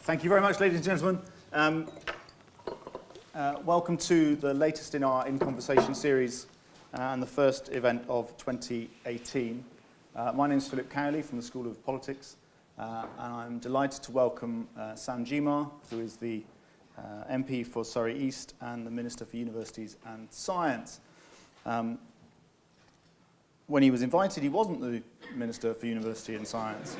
Thank you very much, ladies and gentlemen. Welcome to the latest in our In Conversation series and the first event of 2018. My name is Philip Cowley from the School of Politics, and I'm delighted to welcome Sam Gyimah, who is the MP for Surrey East and the Minister for Universities and Science. When he was invited, he wasn't the Minister for University and Science.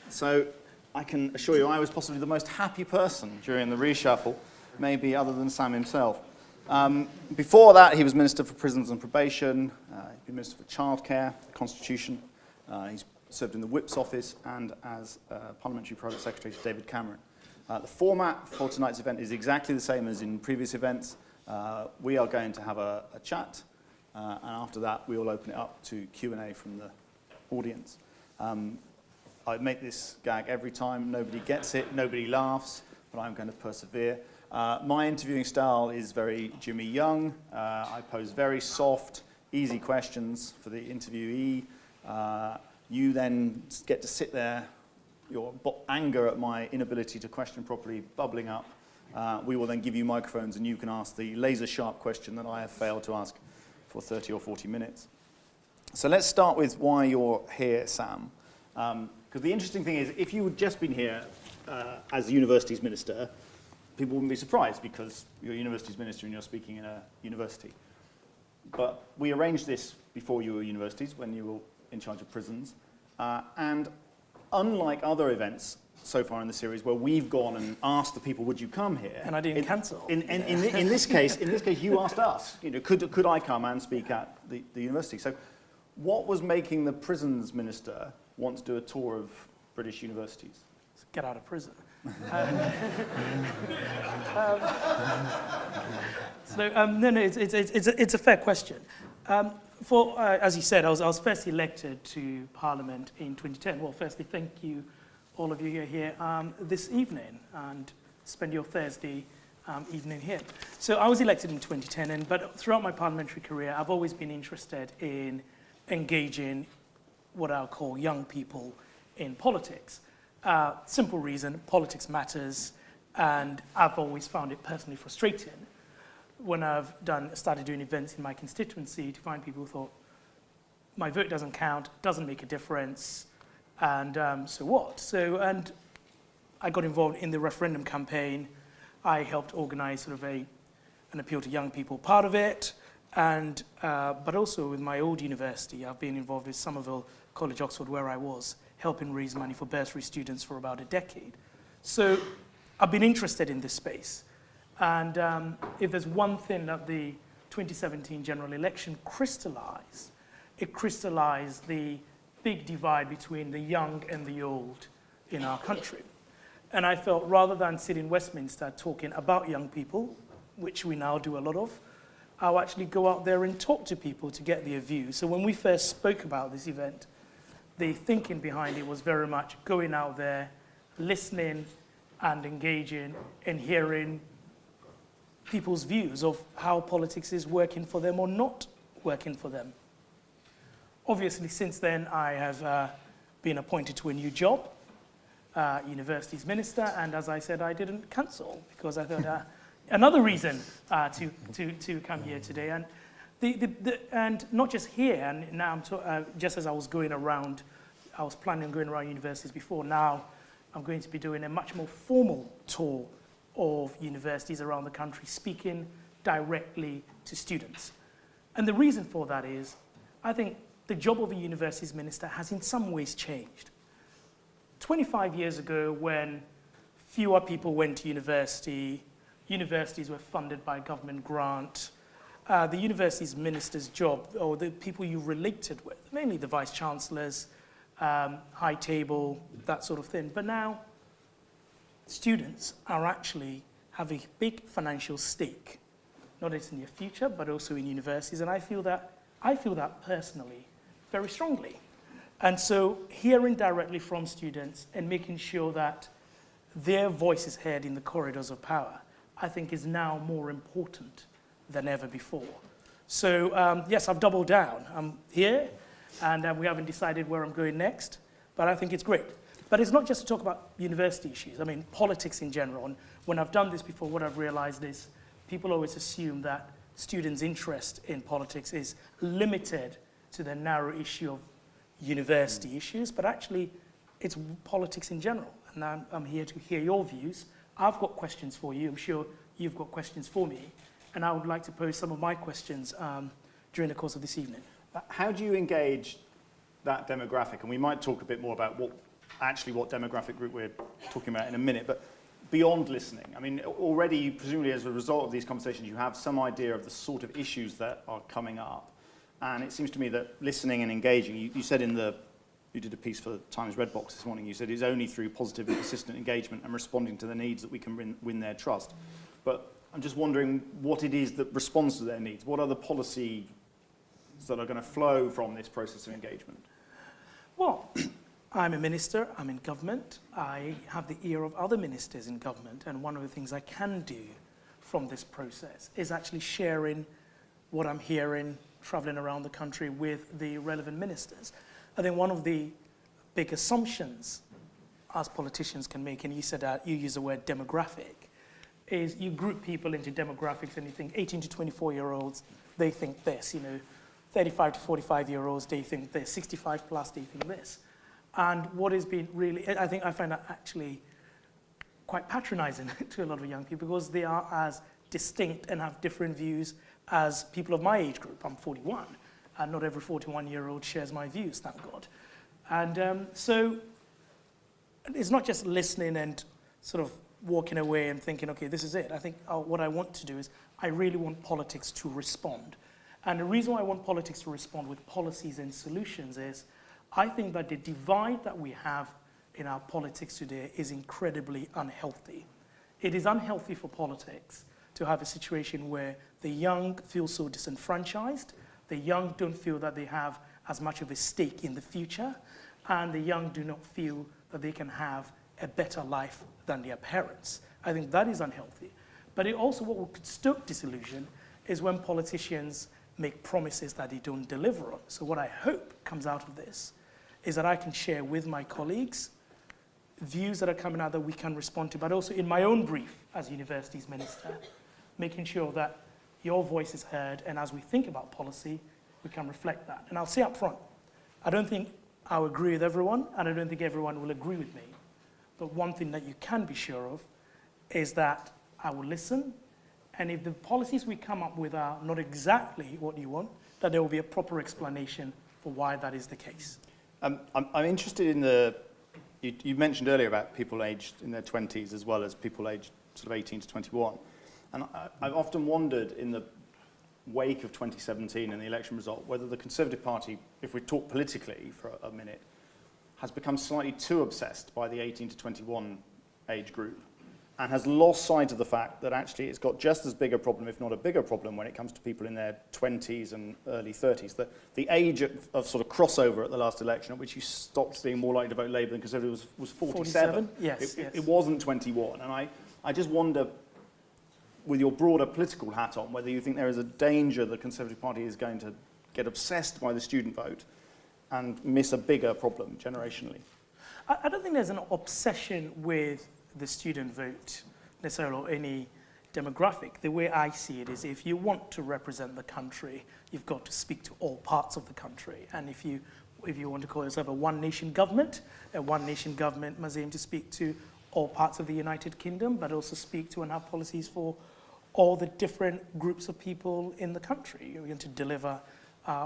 So I can assure you I was possibly the most happy person during the reshuffle, maybe other than Sam himself. Before that, he was Minister for Prisons and Probation, he's been Minister for Childcare, Constitution, he's served in the Whip's office and as Parliamentary Private Secretary to David Cameron. The format for tonight's event is exactly the same as in previous events. We are going to have a chat, and after that we will open it up to Q&A from the audience. I make this gag every time. Nobody gets it, nobody laughs, but I'm going to persevere. My interviewing style is very Jimmy Young. I pose very soft, easy questions for the interviewee. You then get to sit there, your anger at my inability to question properly bubbling up. We will then give you microphones and you can ask the laser-sharp question that I have failed to ask for 30 or 40 minutes. So let's start with why you're here, Sam. Because the interesting thing is, if you had just been here as the Universities Minister, people wouldn't be surprised because you're a Universities Minister and you're speaking in a university. But we arranged this before you were universities, when you were in charge of prisons. And unlike other events so far in the series where we've gone and asked the people, would you come here? And I didn't cancel. In this case, you asked us, could I come and speak at the university? So what was making the prisons minister want to do a tour of British universities? Get out of prison. It's a fair question. As you said, I was first elected to Parliament in 2010. Well, firstly, thank you, all of you who are here this evening, and spend your Thursday evening here. So I was elected in 2010, but throughout my parliamentary career, I've always been interested in engaging what I'll call young people in politics. Simple reason, politics matters, and I've always found it personally frustrating when I've started doing events in my constituency to find people who thought, my vote doesn't count, doesn't make a difference, and so what? And I got involved in the referendum campaign. I helped organize sort of an appeal to young people part of it, and but also with my old university, I've been involved with Somerville College, Oxford, where I was, helping raise money for bursary students for about a decade. So I've been interested in this space. And if there's one thing that the 2017 general election crystallized, it crystallized the big divide between the young and the old in our country. And I felt rather than sit in Westminster talking about young people, which we now do a lot of, I'll actually go out there and talk to people to get their view. So when we first spoke about this event, the thinking behind it was very much going out there, listening and engaging and hearing people's views of how politics is working for them or not working for them. Obviously, since then, I have been appointed to a new job, Universities Minister, and as I said, I didn't cancel because I thought another reason to come here today. And and not just here, and now just as I was going around, I was planning on going around universities before, now I'm going to be doing a much more formal tour of universities around the country, speaking directly to students. And the reason for that is, I think the job of a universities minister has in some ways changed. 25 years ago, when fewer people went to university, universities were funded by government grant, the universities minister's job, or the people you related with, mainly the vice chancellors, high table, that sort of thing. But now, students are actually have a big financial stake, not just in your future, but also in universities. And I feel that personally very strongly. And so hearing directly from students and making sure that their voice is heard in the corridors of power, I think is now more important than ever before. So yes, I've doubled down. I'm here, and we haven't decided where I'm going next, but I think it's great. But it's not just to talk about university issues. I mean, politics in general. And when I've done this before, what I've realized is people always assume that students' interest in politics is limited to the narrow issue of university issues, but actually it's politics in general. And I'm here to hear your views. I've got questions for you. I'm sure you've got questions for me. And I would like to pose some of my questions during the course of this evening. How do you engage that demographic? And we might talk a bit more about what demographic group we're talking about in a minute, but beyond listening, I mean, already, presumably as a result of these conversations, you have some idea of the sort of issues that are coming up. And it seems to me that listening and engaging, you said you did a piece for the Times Red Box this morning, you said it's only through positive and persistent engagement and responding to their needs that we can win their trust. But I'm just wondering what it is that responds to their needs. What are the policies that are going to flow from this process of engagement? Well, I'm a minister, I'm in government, I have the ear of other ministers in government, and one of the things I can do from this process is actually sharing what I'm hearing, traveling around the country with the relevant ministers. I think one of the big assumptions us politicians can make, and you said that, you use the word demographic, is you group people into demographics and you think 18 to 24-year-olds, they think this, 35 to 45-year-olds, they think this, 65 plus, they think this. And what has been really, I find that actually quite patronizing to a lot of young people because they are as distinct and have different views as people of my age group. I'm 41, and not every 41-year-old shares my views, thank God. And so it's not just listening and sort of walking away and thinking, okay, this is it. I think what I want to do is I really want politics to respond. And the reason why I want politics to respond with policies and solutions is I think that the divide that we have in our politics today is incredibly unhealthy. It is unhealthy for politics to have a situation where the young feel so disenfranchised, the young don't feel that they have as much of a stake in the future, and the young do not feel that they can have a better life than their parents. I think that is unhealthy. But it also, what could stoke disillusion is when politicians make promises that they don't deliver on. So what I hope comes out of this is that I can share with my colleagues views that are coming out that we can respond to, but also in my own brief as Universities Minister, making sure that your voice is heard, and as we think about policy, we can reflect that. And I'll say up front, I don't think I'll agree with everyone, and I don't think everyone will agree with me. But one thing that you can be sure of is that I will listen, and if the policies we come up with are not exactly what you want, that there will be a proper explanation for why that is the case. I'm interested in you mentioned earlier about people aged in their 20s as well as people aged sort of 18 to 21. And I've often wondered in the wake of 2017 and the election result, whether the Conservative Party, if we talk politically for a minute, has become slightly too obsessed by the 18 to 21 age group and has lost sight of the fact that actually it's got just as big a problem, if not a bigger problem, when it comes to people in their 20s and early 30s. The age of sort of crossover at the last election at which you stopped being more likely to vote Labour than Conservative was 47. Yes, It wasn't 21. And I just wonder, with your broader political hat on, whether you think there is a danger the Conservative Party is going to get obsessed by the student vote and miss a bigger problem generationally. I don't think there's an obsession with the student vote necessarily or any demographic. The way I see it is if you want to represent the country, you've got to speak to all parts of the country. And if you want to call yourself a one-nation government must aim to speak to all parts of the United Kingdom, but also speak to and have policies for all the different groups of people in the country. You're going to deliver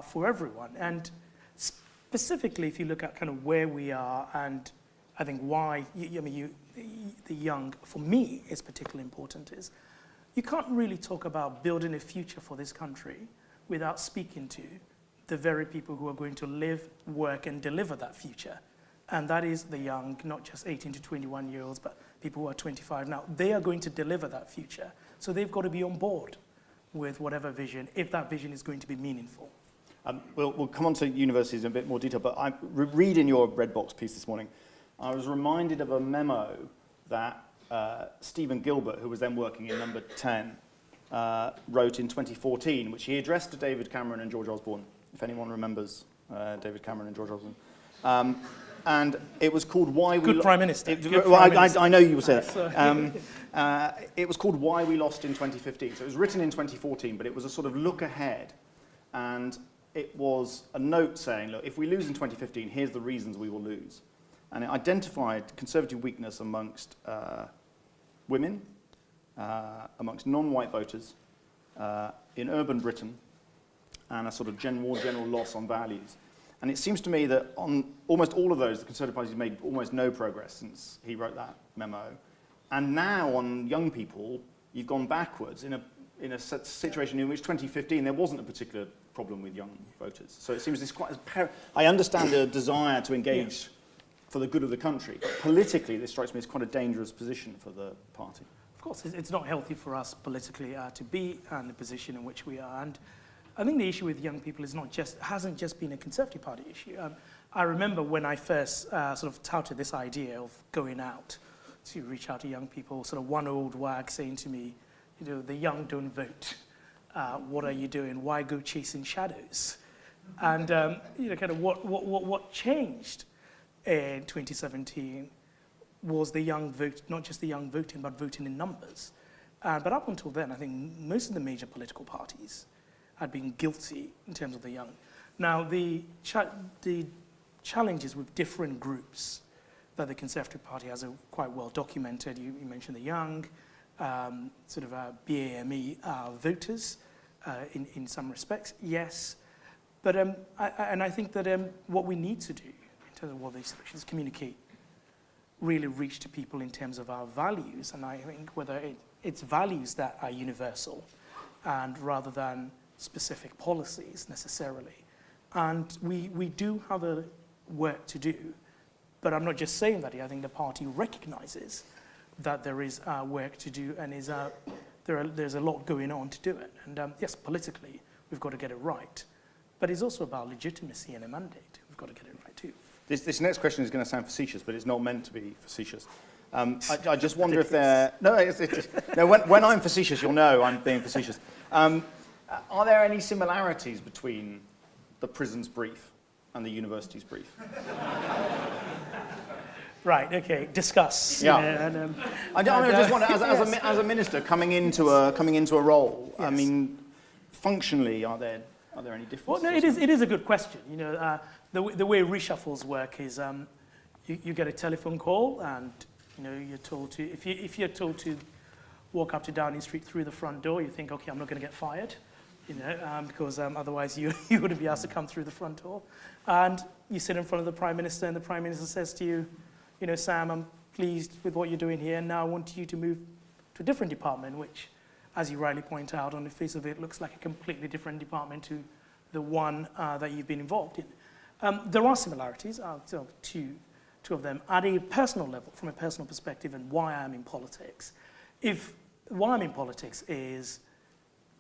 for everyone. And specifically, if you look at kind of where we are and I think why the young, for me, is particularly important is you can't really talk about building a future for this country without speaking to the very people who are going to live, work, and deliver that future. And that is the young, not just 18 to 21-year-olds, but people who are 25 now. They are going to deliver that future. So they've got to be on board with whatever vision, if that vision is going to be meaningful. We'll come on to universities in a bit more detail, but I read in your Red Box piece this morning, I was reminded of a memo that Stephen Gilbert, who was then working in Number 10, wrote in 2014, which he addressed to David Cameron and George Osborne, if anyone remembers David Cameron and George Osborne. And it was called Why We Good Prime Minister. I know you will say that. So- It was called Why We Lost in 2015. So it was written in 2014, but it was a sort of look ahead. And it was a note saying, look, if we lose in 2015, here's the reasons we will lose. And it identified conservative weakness amongst women, amongst non-white voters, in urban Britain, and a sort of more general loss on values. And it seems to me that on almost all of those, the Conservative Party has made almost no progress since he wrote that memo. And now on young people, you've gone backwards in a situation in which 2015 there wasn't a particular problem with young voters. So it seems it's quite. I understand the desire to engage for the good of the country, but politically this strikes me as quite a dangerous position for the party. Of course, it's not healthy for us politically to be in the position in which we are. And I think the issue with young people hasn't just been a Conservative Party issue. I remember when I first sort of touted this idea of going out to reach out to young people, sort of one old wag saying to me, you know, the young don't vote. What are you doing? Why go chasing shadows? And you know, kind of what changed in 2017 was the young vote, not just the young voting, but voting in numbers. But up until then, I think most of the major political parties had been guilty in terms of the young. Now, the challenges with different groups that the Conservative Party has are quite well documented. You mentioned the young, sort of BAME voters in some respects, yes. But I think that what we need to do in terms of what these elections communicate, really reach to people in terms of our values. And I think whether it's values that are universal and rather than specific policies necessarily. And we do have a work to do, but I'm not just saying that here. I think the party recognizes that there is work to do and there's a lot going on to do it. And yes, politically, we've got to get it right, but it's also about legitimacy and a mandate. We've got to get it right too. This next question is going to sound facetious, but it's not meant to be facetious. I just wonder if there... No, when I'm facetious, you'll know I'm being facetious. Are there any similarities between the prison's brief and the university's brief? Right, okay, discuss. Yeah. I just wonder, as a minister coming into a role, yes. I mean, functionally, are there any differences? Well, no, it is a good question. You know, the way reshuffles work is you get a telephone call, and you know you're told to if you're told to walk up to Downing Street through the front door, you think, okay, I'm not going to get fired, you know, because otherwise you wouldn't be asked to come through the front door, and you sit in front of the Prime Minister, and the Prime Minister says to you, you know, Sam, I'm pleased with what you're doing here, and now I want you to move to a different department, which, as you rightly point out, on the face of it, looks like a completely different department to the one that you've been involved in. There are similarities, two of them, at a personal level, from a personal perspective, and why I'm in politics. Why I'm in politics is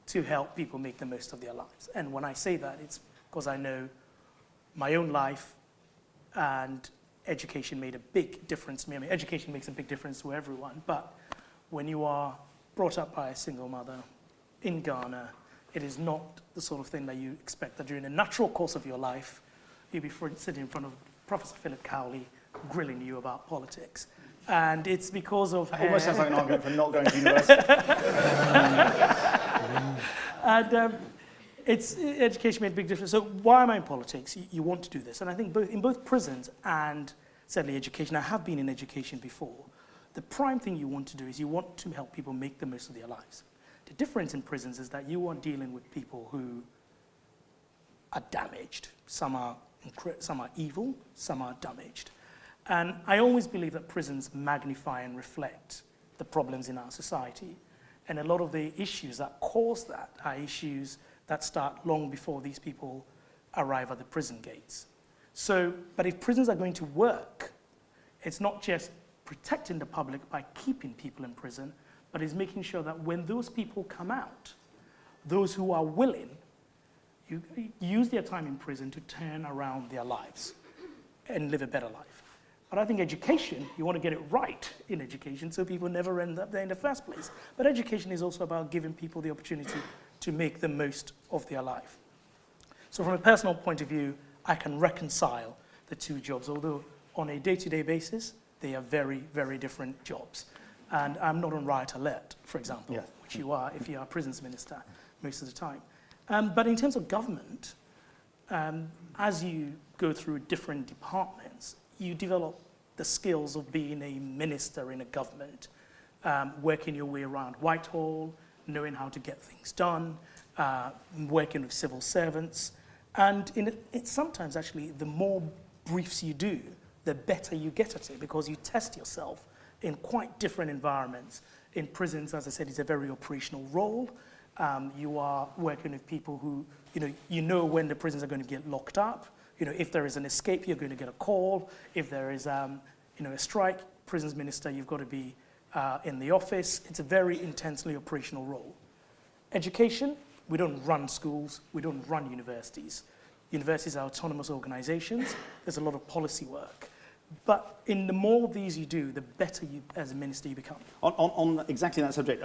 to help people make the most of their lives. And when I say that, it's because I know my own life and education made a big difference to me. I mean, education makes a big difference to everyone, but when you are brought up by a single mother in Ghana, it is not the sort of thing that you expect that during the natural course of your life, you'll be sitting in front of Professor Philip Cowley grilling you about politics. And it's because of It almost sounds like an argument for not going to university. And education made a big difference. So why am I in politics? You want to do this. And I think in both prisons and certainly education, I have been in education before, the prime thing you want to do is you want to help people make the most of their lives. The difference in prisons is that you are dealing with people who are damaged. Some are evil, some are damaged. And I always believe that prisons magnify and reflect the problems in our society. And a lot of the issues that cause that are issues that start long before these people arrive at the prison gates. So, but if prisons are going to work, it's not just protecting the public by keeping people in prison, but it's making sure that when those people come out, those who are willing, you use their time in prison to turn around their lives and live a better life. But I think education, you want to get it right in education so people never end up there in the first place. But education is also about giving people the opportunity to make the most of their life. So from a personal point of view, I can reconcile the two jobs, although on a day-to-day basis, they are very, very different jobs. And I'm not on Riot Alert, for example, Yeah. which you are if you are Prisons Minister most of the time. But in terms of government, as you go through different departments, you develop the skills of being a minister in a government, working your way around Whitehall, knowing how to get things done, working with civil servants. And sometimes, actually, the more briefs you do, the better you get at it, because you test yourself in quite different environments. In prisons, as I said, it's a very operational role. You are working with people who, you know when the prisons are going to get locked up. If there is an escape, you're going to get a call. If there is, a strike, prisons minister, you've got to be in the office. It's a very intensely operational role. Education, we don't run schools, we don't run universities. Universities are autonomous organizations. There's a lot of policy work. But in the more of these you do, the better you, as a minister, you become. On exactly that subject,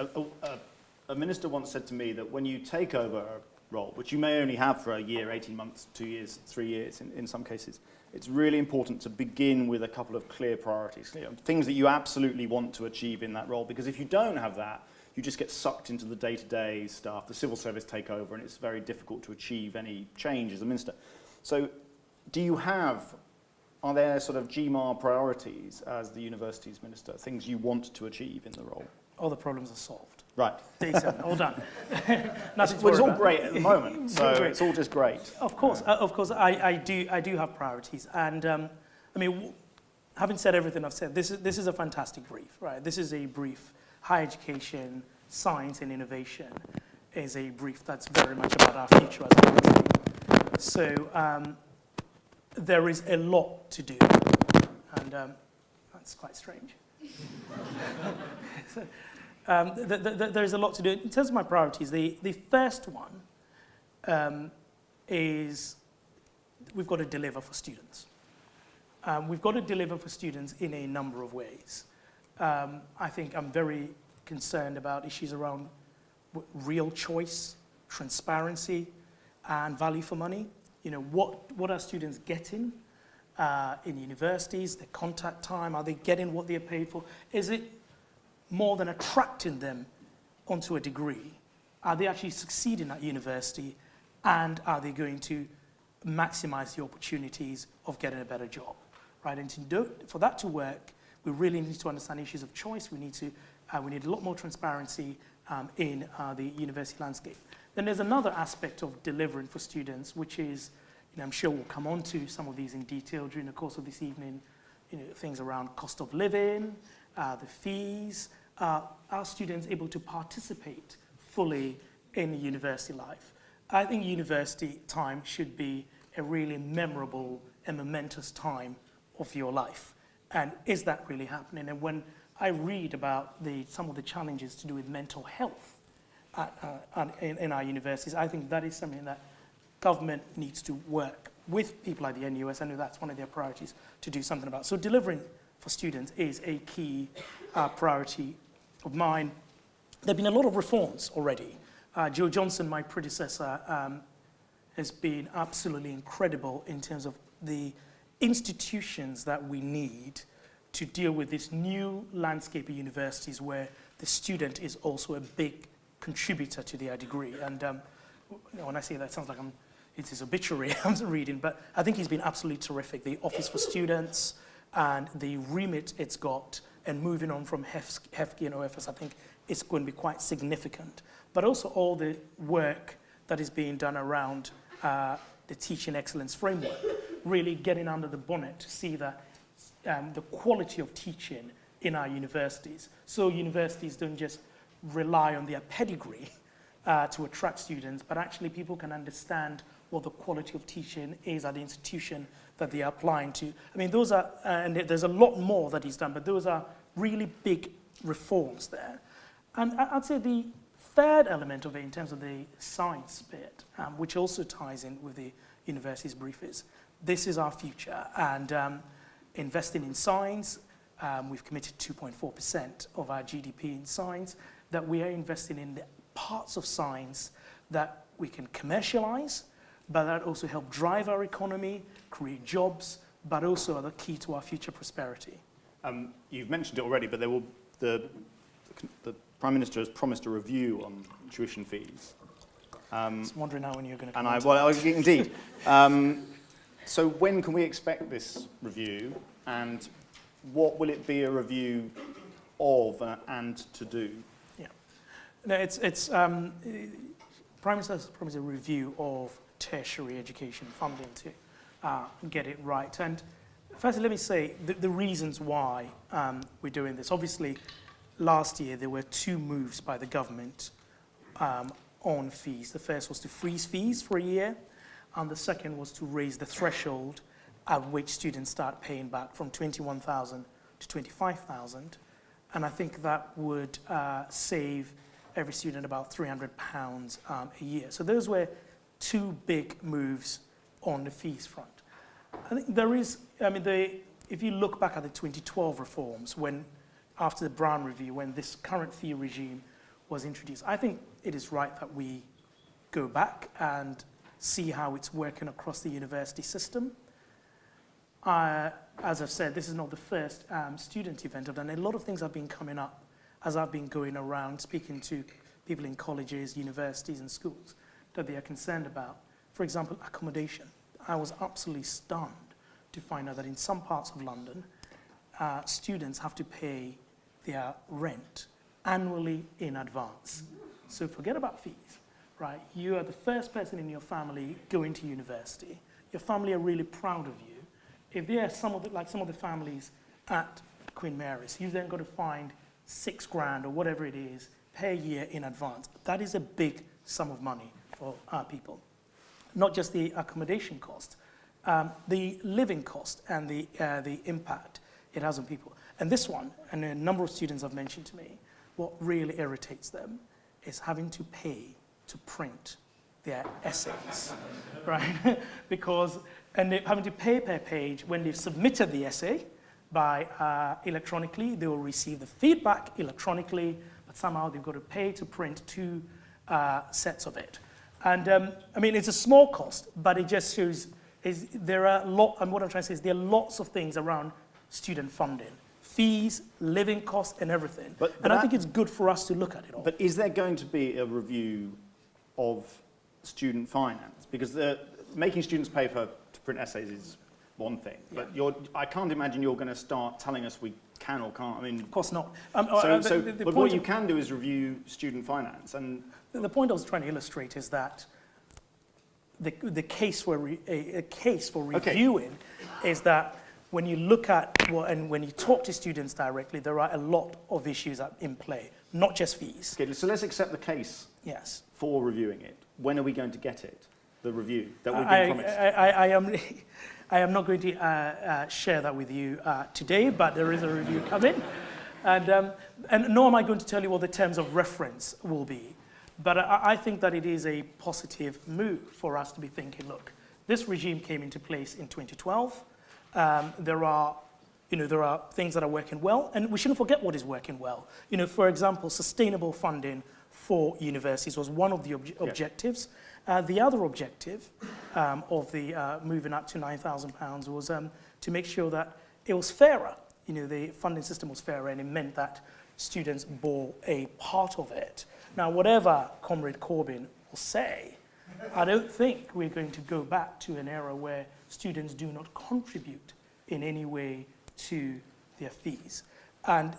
a minister once said to me that when you take over a role, which you may only have for a year, 18 months, 2 years, 3 years in some cases, it's really important to begin with a couple of clear priorities, things that you absolutely want to achieve in that role, because if you don't have that, you just get sucked into the day-to-day stuff, the civil service take over, and it's very difficult to achieve any change as a minister. So are there sort of Gyimah priorities as the university's minister, things you want to achieve in the role? All the problems are solved. Right. Day 7, all done. It's all great at the moment, so it's all just great. Of course, I do have priorities. And having said everything I've said, this is a fantastic brief, right? This is a brief. Higher education, science and innovation is a brief that's very much about our future as a country. So there is a lot to do, and that's quite strange. There's a lot to do. In terms of my priorities, the first one is we've got to deliver for students. We've got to deliver for students in a number of ways. I think I'm very concerned about issues around real choice, transparency, and value for money. What are students getting in universities, their contact time? Are they getting what they're paid for? Is it more than attracting them onto a degree? Are they actually succeeding at university? And are they going to maximize the opportunities of getting a better job? Right? And for that to work, we really need to understand issues of choice. We need a lot more transparency in the university landscape. Then there's another aspect of delivering for students, which is, I'm sure we'll come on to some of these in detail during the course of this evening, things around cost of living, the fees. Are students able to participate fully in university life? I think university time should be a really memorable and momentous time of your life. And is that really happening? And when I read about some of the challenges to do with mental health in our universities, I think that is something that government needs to work with people like the NUS. I know that's one of their priorities to do something about. So delivering for students is a key priority of mine. There have been a lot of reforms already. Joe Johnson, my predecessor, has been absolutely incredible in terms of the institutions that we need to deal with this new landscape of universities where the student is also a big contributor to their degree. And when I say that, it sounds like it's his obituary I'm reading, but I think he's been absolutely terrific. The Office for Students and the remit it's got, and moving on from HEFG and OFS, I think it's going to be quite significant. But also all the work that is being done around the Teaching Excellence Framework, really getting under the bonnet to see that the quality of teaching in our universities. So universities don't just rely on their pedigree to attract students, but actually people can understand what the quality of teaching is at the institution that they are applying to. I mean, those are, and there's a lot more that he's done, but those are really big reforms there. And I'd say the third element of it in terms of the science bit, which also ties in with the university's brief, is this is our future. And investing in science, we've committed 2.4% of our GDP in science, that we are investing in the parts of science that we can commercialize, but that also help drive our economy, create jobs, but also are the key to our future prosperity. You've mentioned it already, but the Prime Minister has promised a review on tuition fees. I was wondering how when you're going to come Indeed. So when can we expect this review, and what will it be a review of and to do? Yeah. No, Prime Minister has promised a review of tertiary education funding to get it right. And firstly, let me say the reasons why we're doing this. Obviously, last year there were 2 moves by the government on fees. The first was to freeze fees for a year, and the second was to raise the threshold at which students start paying back from 21,000 to 25,000. And I think that would save every student about £300 a year. So those were 2 big moves on the fees front. I think there is, if you look back at the 2012 reforms, after the Brown Review, when this current fee regime was introduced, I think it is right that we go back and see how it's working across the university system. As I've said, this is not the first student event I've done. A lot of things have been coming up as I've been going around speaking to people in colleges, universities and schools that they are concerned about. For example, accommodation. I was absolutely stunned to find out that in some parts of London, students have to pay their rent annually in advance. So forget about fees, right? You are the first person in your family going to university. Your family are really proud of you. If there are some of the families at Queen Mary's, you've then got to find £6,000 or whatever it is per year in advance. That is a big sum of money for our people. Not just the accommodation cost, the living cost and the impact it has on people. And this one, and a number of students have mentioned to me, what really irritates them is having to pay to print their essays, right? And they're having to pay per page when they've submitted the essay by electronically. They will receive the feedback electronically, but somehow they've got to pay to print 2 sets of it. And it's a small cost, but it just shows there are and what I'm trying to say is there are lots of things around student funding. Fees, living costs, and everything. I think it's good for us to look at it all. But is there going to be a review of student finance? Because making students pay to print essays is one thing, but I can't imagine you're going to start telling us we can or can't. Of course not. But what you can do is review student finance. And the point I was trying to illustrate is that the case for reviewing is that when you look at and when you talk to students directly, there are a lot of issues in play, not just fees. Okay, so let's accept the case. Yes. For reviewing it. When are we going to get it? The review that we've been promised. I am not going to share that with you today, but there is a review coming, and nor am I going to tell you what the terms of reference will be. But I think that it is a positive move for us to be thinking, look, this regime came into place in 2012. There are things that are working well, and we shouldn't forget what is working well. For example, sustainable funding for universities was one of the objectives. The other objective of the moving up to £9,000 was to make sure that it was fairer. The funding system was fairer, and it meant that students bore a part of it. Now, whatever Comrade Corbyn will say, I don't think we're going to go back to an era where students do not contribute in any way to their fees. And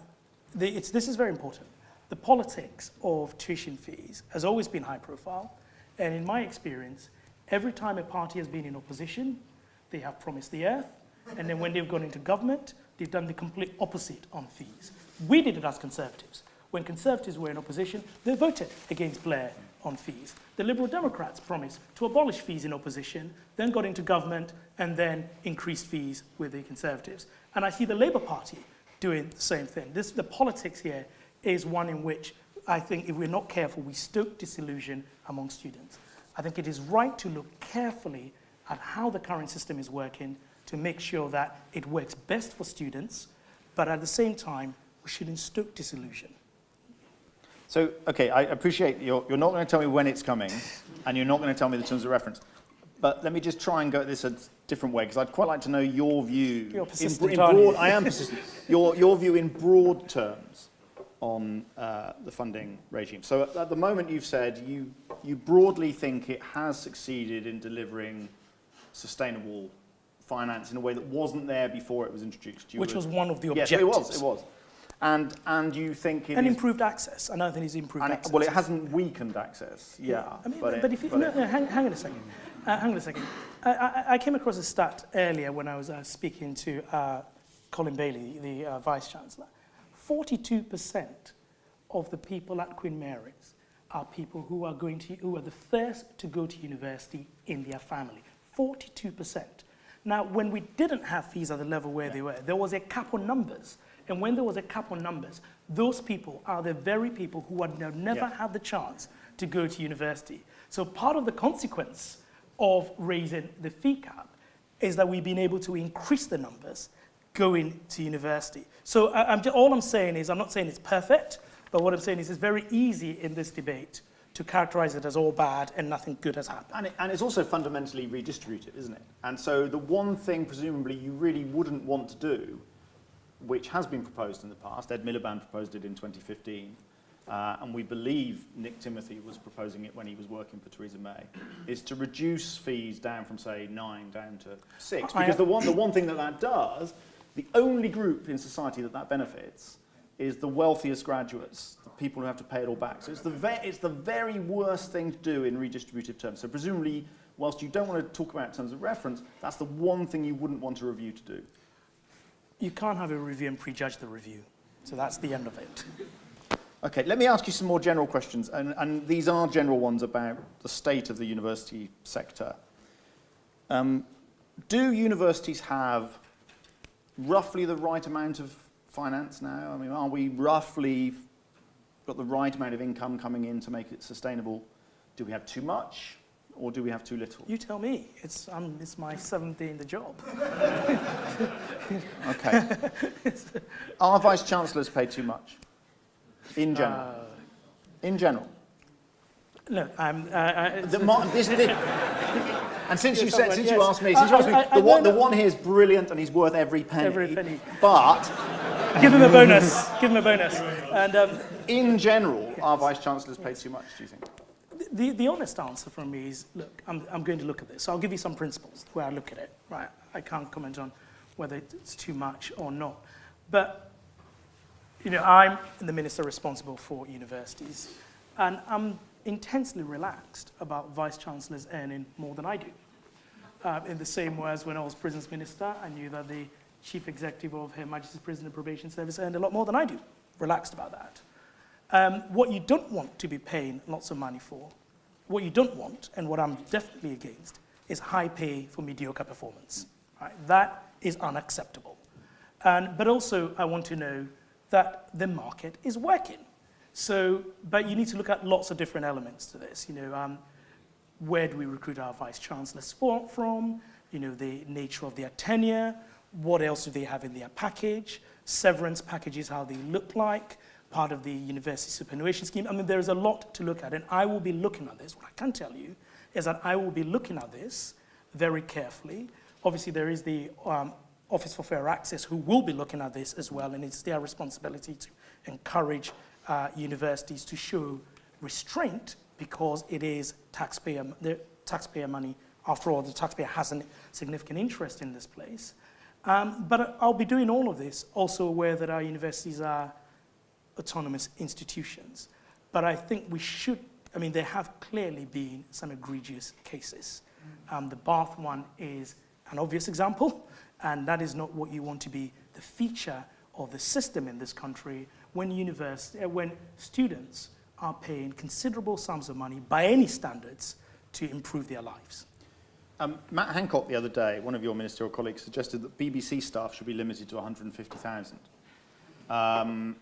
this is very important. The politics of tuition fees has always been high profile. And in my experience, every time a party has been in opposition, they have promised the earth. And then when they've gone into government, they've done the complete opposite on fees. We did it as Conservatives. When Conservatives were in opposition, they voted against Blair on fees. The Liberal Democrats promised to abolish fees in opposition, then got into government, and then increased fees with the Conservatives. And I see the Labour Party doing the same thing. The politics here is one in which I think if we're not careful, we stoke disillusion among students. I think it is right to look carefully at how the current system is working to make sure that it works best for students, but at the same time, we shouldn't stoke disillusion. So, okay, I appreciate you're not going to tell me when it's coming, and you're not going to tell me the terms of reference. But let me just try and go at this a different way, because I'd quite like to know your view. You're persistent, in aren't broad, you? I am persistent. Your view in broad terms on the funding regime. So at the moment you've said you broadly think it has succeeded in delivering sustainable finance in a way that wasn't there before it was introduced. Which was one of the yes, objectives. it was. And you think it and is, improved access. I don't think it's improved access. well, it hasn't weakened access. Yeah, I mean, but if you, hang on a second. Hang on a second. I came across a stat earlier when I was speaking to Colin Bailey, the Vice Chancellor. 42% of the people at Queen Mary's are people who are the first to go to university in their family. 42%. Now, when we didn't have fees at the level where they were, there was a cap on numbers. And when there was a cap on numbers, those people are the very people who had never had the chance to go to university. So part of the consequence of raising the fee cap is that we've been able to increase the numbers going to university. So all I'm saying is, I'm not saying it's perfect, but what I'm saying is it's very easy in this debate to characterize it as all bad and nothing good has happened. And it's also fundamentally redistributive, isn't it? And so the one thing presumably you really wouldn't want to do, which has been proposed in the past, Ed Miliband proposed it in 2015, and we believe Nick Timothy was proposing it when he was working for Theresa May, is to reduce fees down from, say, 9 down to 6. Because the one thing that does, the only group in society that benefits is the wealthiest graduates, the people who have to pay it all back. So it's the very worst thing to do in redistributive terms. So presumably, whilst you don't want to talk about it in terms of reference, that's the one thing you wouldn't want a review to do. You can't have a review and prejudge the review. So that's the end of it. Okay, let me ask you some more general questions, and these are general ones about the state of the university sector. Do universities have roughly the right amount of finance now? I mean, are we roughly got the right amount of income coming in to make it sustainable? Do we have too much, or do we have too little? You tell me. It's my 7th day in the job. Okay. Are vice-chancellors paid too much? In general? In general? No, And since you asked me, the one here is brilliant and he's worth every penny. Every penny. But give him a bonus. Give him a bonus. And in general, are vice-chancellors paid too much, do you think? The honest answer from me is, look, I'm going to look at this. So I'll give you some principles where I look at it. Right? I can't comment on whether it's too much or not. But, I'm the minister responsible for universities, and I'm intensely relaxed about vice-chancellors earning more than I do. In the same way as when I was prisons minister, I knew that the chief executive of Her Majesty's Prison and Probation Service earned a lot more than I do. Relaxed about that. What you don't want to be paying lots of money for, what you don't want, and what I'm definitely against, is high pay for mediocre performance. Right? That is unacceptable. But also, I want to know that the market is working. So, but you need to look at lots of different elements to this. Where do we recruit our vice-chancellors from? The nature of their tenure. What else do they have in their package? Severance packages, how they look like. Part of the university superannuation scheme. I mean, there is a lot to look at, and I will be looking at this. What I can tell you is that I will be looking at this very carefully. Obviously, there is the Office for Fair Access who will be looking at this as well, and it's their responsibility to encourage universities to show restraint because it is taxpayer money. After all, the taxpayer has a significant interest in this place. But I'll be doing all of this, also aware that our universities are autonomous institutions. But I think there have clearly been some egregious cases. The Bath one is an obvious example, and that is not what you want to be the feature of the system in this country when students are paying considerable sums of money by any standards to improve their lives. Matt Hancock the other day, one of your ministerial colleagues, suggested that BBC staff should be limited to 150,000. Now,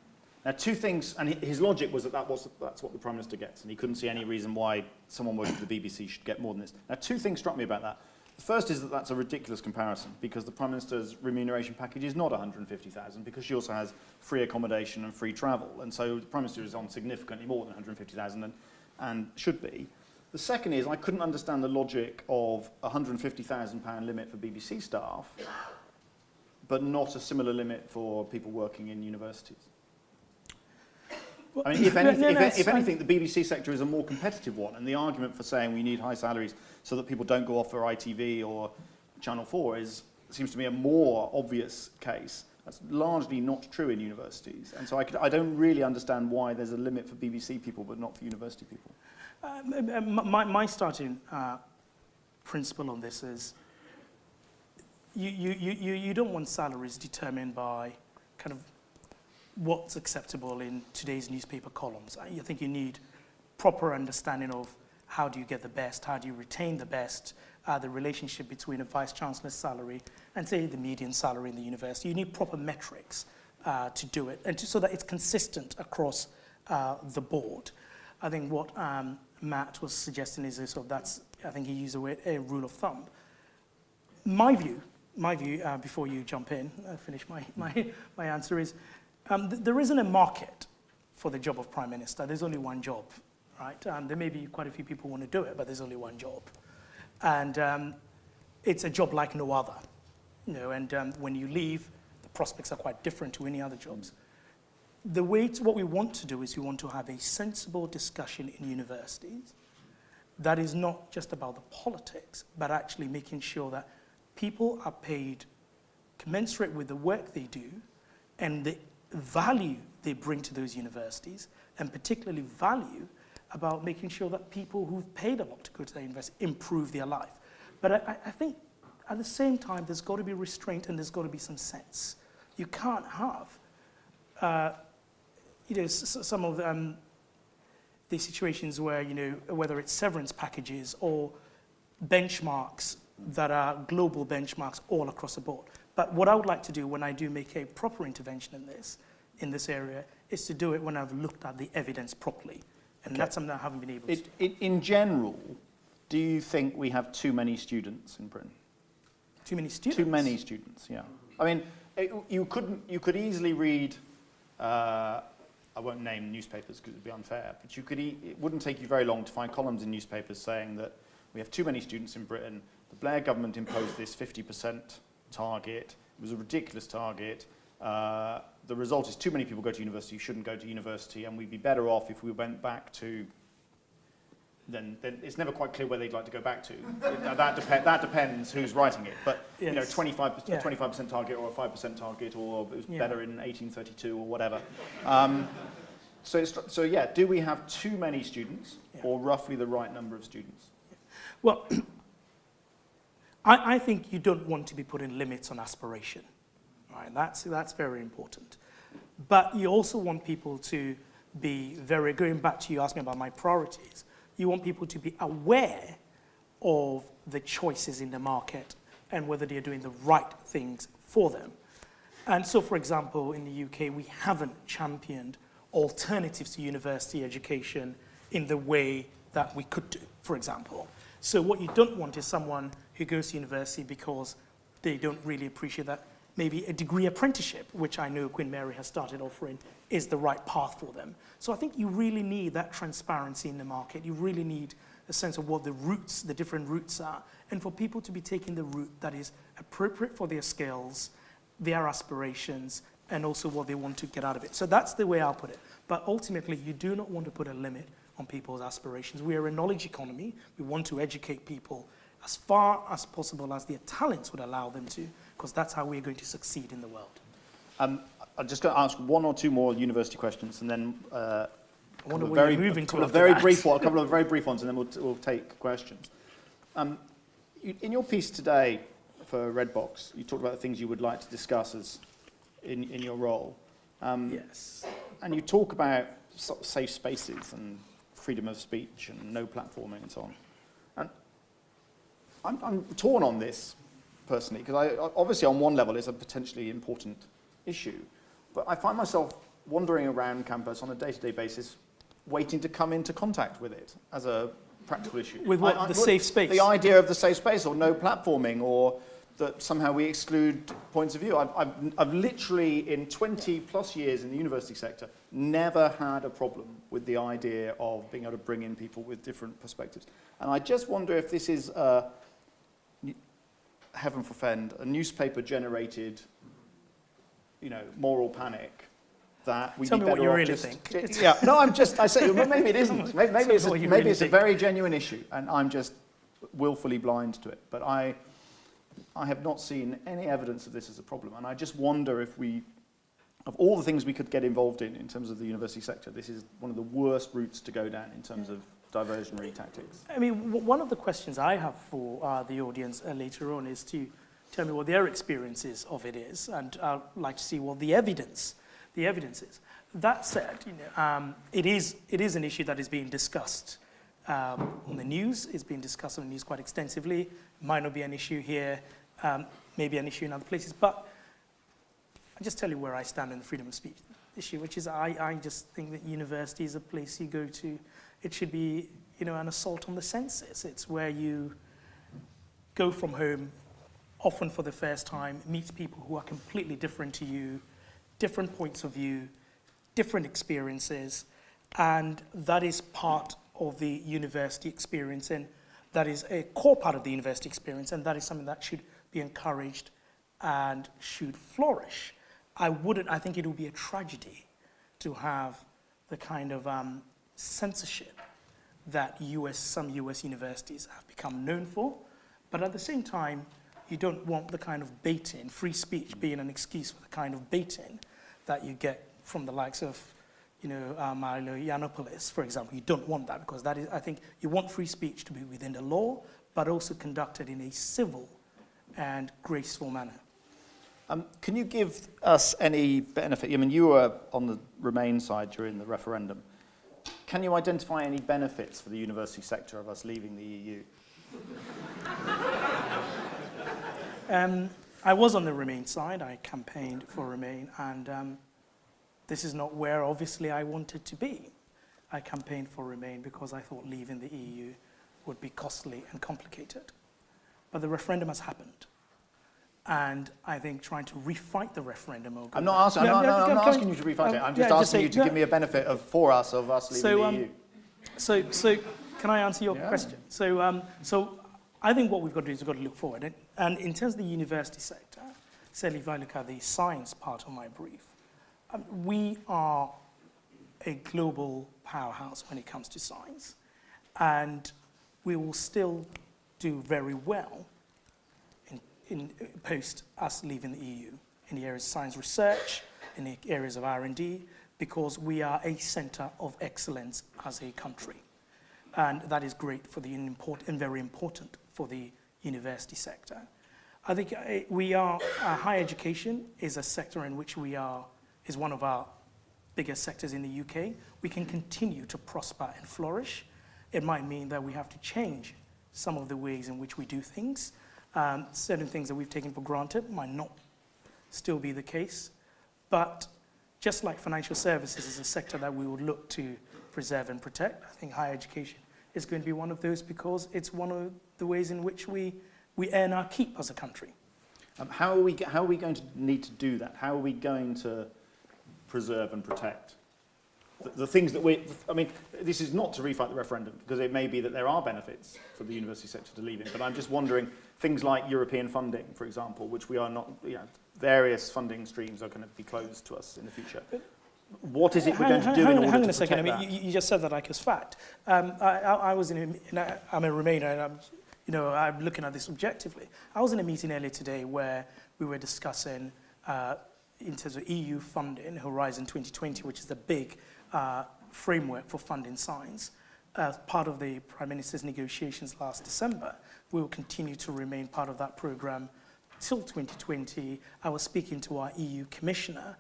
two things, and his logic was that's what the Prime Minister gets, and he couldn't see any reason why someone working for the BBC should get more than this. Now, two things struck me about that. The first is that that's a ridiculous comparison, because the Prime Minister's remuneration package is not 150,000, because she also has free accommodation and free travel, and so the Prime Minister is on significantly more than 150,000 and should be. The second is I couldn't understand the logic of a £150,000 limit for BBC staff, but not a similar limit for people working in universities. Well, I mean, if anything, fine. the BBC sector is a more competitive one, and the argument for saying we need high salaries so that people don't go off for ITV or Channel 4 seems to me a more obvious case. That's largely not true in universities, and so I don't really understand why there's a limit for BBC people but not for university people. My starting principle on this is you don't want salaries determined by kind of what's acceptable in today's newspaper columns. I think you need proper understanding of how do you get the best, how do you retain the best, the relationship between a vice-chancellor's salary and, say, the median salary in the university. You need proper metrics to do it, and so that it's consistent across the board. I think what Matt was suggesting is I think he used the word a rule of thumb. My view, before you jump in, finish my answer is, there isn't a market for the job of Prime Minister. There's only one job, right? There may be quite a few people who want to do it, but there's only one job. And it's a job like no other. And when you leave, the prospects are quite different to any other jobs. What we want to do is we want to have a sensible discussion in universities that is not just about the politics, but actually making sure that people are paid commensurate with the work they do and the value they bring to those universities, and particularly value about making sure that people who've paid a lot to go to their university improve their life. But I think at the same time, there's got to be restraint and there's got to be some sense. You can't have some of these situations where, whether it's severance packages or benchmarks that are global benchmarks all across the board. But what I would like to do when I do make a proper intervention in this area is to do it when I've looked at the evidence properly. And that's something I haven't been able to do. In general, do you think we have too many students in Britain? Too many students? Too many students, yeah. I mean, you could easily read, I won't name newspapers because it would be unfair, but it wouldn't take you very long to find columns in newspapers saying that we have too many students in Britain. The Blair government imposed this 50% target. It was a ridiculous target. The result is too many people go to university, shouldn't go to university, and we'd be better off if we went back to, then it's never quite clear where they'd like to go back to. That depends who's writing it. But yes. 25% target or a 5% target, or it was better in 1832 or whatever. So do we have too many students or roughly the right number of students? Well, I think you don't want to be putting limits on aspiration. Right? That's very important. But you also want people to be going back to you asking about my priorities, you want people to be aware of the choices in the market and whether they're doing the right things for them. And so, for example, in the UK, we haven't championed alternatives to university education in the way that we could do, for example. So what you don't want is someone who goes to university because they don't really appreciate that maybe a degree apprenticeship, which I know Queen Mary has started offering, is the right path for them. So I think you really need that transparency in the market. You really need a sense of what the different routes are, and for people to be taking the route that is appropriate for their skills, their aspirations, and also what they want to get out of it. So that's the way I'll put it. But ultimately, you do not want to put a limit on people's aspirations. We are a knowledge economy. We want to educate people as far as possible as their talents would allow them to, because that's how we're going to succeed in the world. I'm just going to ask one or two more university questions, and then a couple of very brief ones, and then we'll take questions. In your piece today for Redbox, you talked about the things you would like to discuss as in your role. Yes. And you talk about sort of safe spaces and freedom of speech and no platforming and so on. And I'm torn on this personally, because obviously on one level it's a potentially important issue, but I find myself wandering around campus on a day-to-day basis waiting to come into contact with it as a practical issue. With what? The safe space? The idea of the safe space, or no platforming, or that somehow we exclude points of view. I've literally, in 20 plus years in the university sector, never had a problem with the idea of being able to bring in people with different perspectives. And I just wonder if this is, heaven forfend, a newspaper-generated, moral panic that we'd Tell be me what better you off really just... think. Yeah, no, I say, well, maybe it isn't. Maybe it's a think. very genuine issue, and I'm just willfully blind to it. But I have not seen any evidence of this as a problem, and I just wonder if of all the things we could get involved in terms of the university sector, this is one of the worst routes to go down in terms of diversionary tactics. I mean, one of the questions I have for the audience later on is to tell me what their experiences of it is, and I'd like to see what the evidence is. That said, it is an issue that is being discussed on the news. It's being discussed on the news quite extensively. It might not be an issue here, maybe an issue in other places, but I'll just tell you where I stand on the freedom of speech issue, which is I just think that university is a place you go to. It should be, an assault on the senses. It's where you go from home, often for the first time, meet people who are completely different to you, different points of view, different experiences, and that is part of the university experience, and that is a core part of the university experience, and that is something that should be encouraged and should flourish. I think it would be a tragedy to have the kind of censorship that some US universities have become known for, but at the same time, you don't want the kind of baiting, free speech being an excuse for the kind of baiting that you get from the likes of, Milo Yiannopoulos, for example. You don't want that, because that is, I think, you want free speech to be within the law, but also conducted in a civil and graceful manner. Can you give us any benefit? I mean, you were on the Remain side during the referendum. Can you identify any benefits for the university sector of us leaving the EU? I was on the Remain side. I campaigned for Remain, and this is not where, obviously, I wanted to be. I campaigned for Remain because I thought leaving the EU would be costly and complicated. But the referendum has happened. And I think trying to refight the referendum... I'm not asking you to refight it. I'm just asking you to give me a benefit of us leaving the EU. So can I answer your question? So I think what we've got to do is we've got to look forward. And in terms of the university sector, certainly if I look at the science part of my brief, we are a global powerhouse when it comes to science. And we will still do very well in post us leaving the EU in the areas of science research, in the areas of R&D, because we are a centre of excellence as a country. And that is great for and very important for the university sector. I think higher education is a sector in which is one of our biggest sectors in the UK. We can continue to prosper and flourish. It might mean that we have to change some of the ways in which we do things. Certain things that we've taken for granted might not still be the case. But just like financial services is a sector that we would look to preserve and protect, I think higher education is going to be one of those, because it's one of the ways in which we earn our keep as a country. How are we going to need to do that? How are we going to preserve and protect the things that this is not to refight the referendum, because it may be that there are benefits for the university sector to leaving, but I'm just wondering, things like European funding, for example, which we are not, various funding streams are going to be closed to us in the future. What is it we're going to do in order to protect that? Hang on a second. You just said that like as fact. I'm a Remainer, and I'm looking at this objectively. I was in a meeting earlier today where we were discussing, in terms of EU funding, Horizon 2020, which is the big framework for funding science. As part of the Prime Minister's negotiations last December, we will continue to remain part of that programme till 2020. I was speaking to our EU Commissioner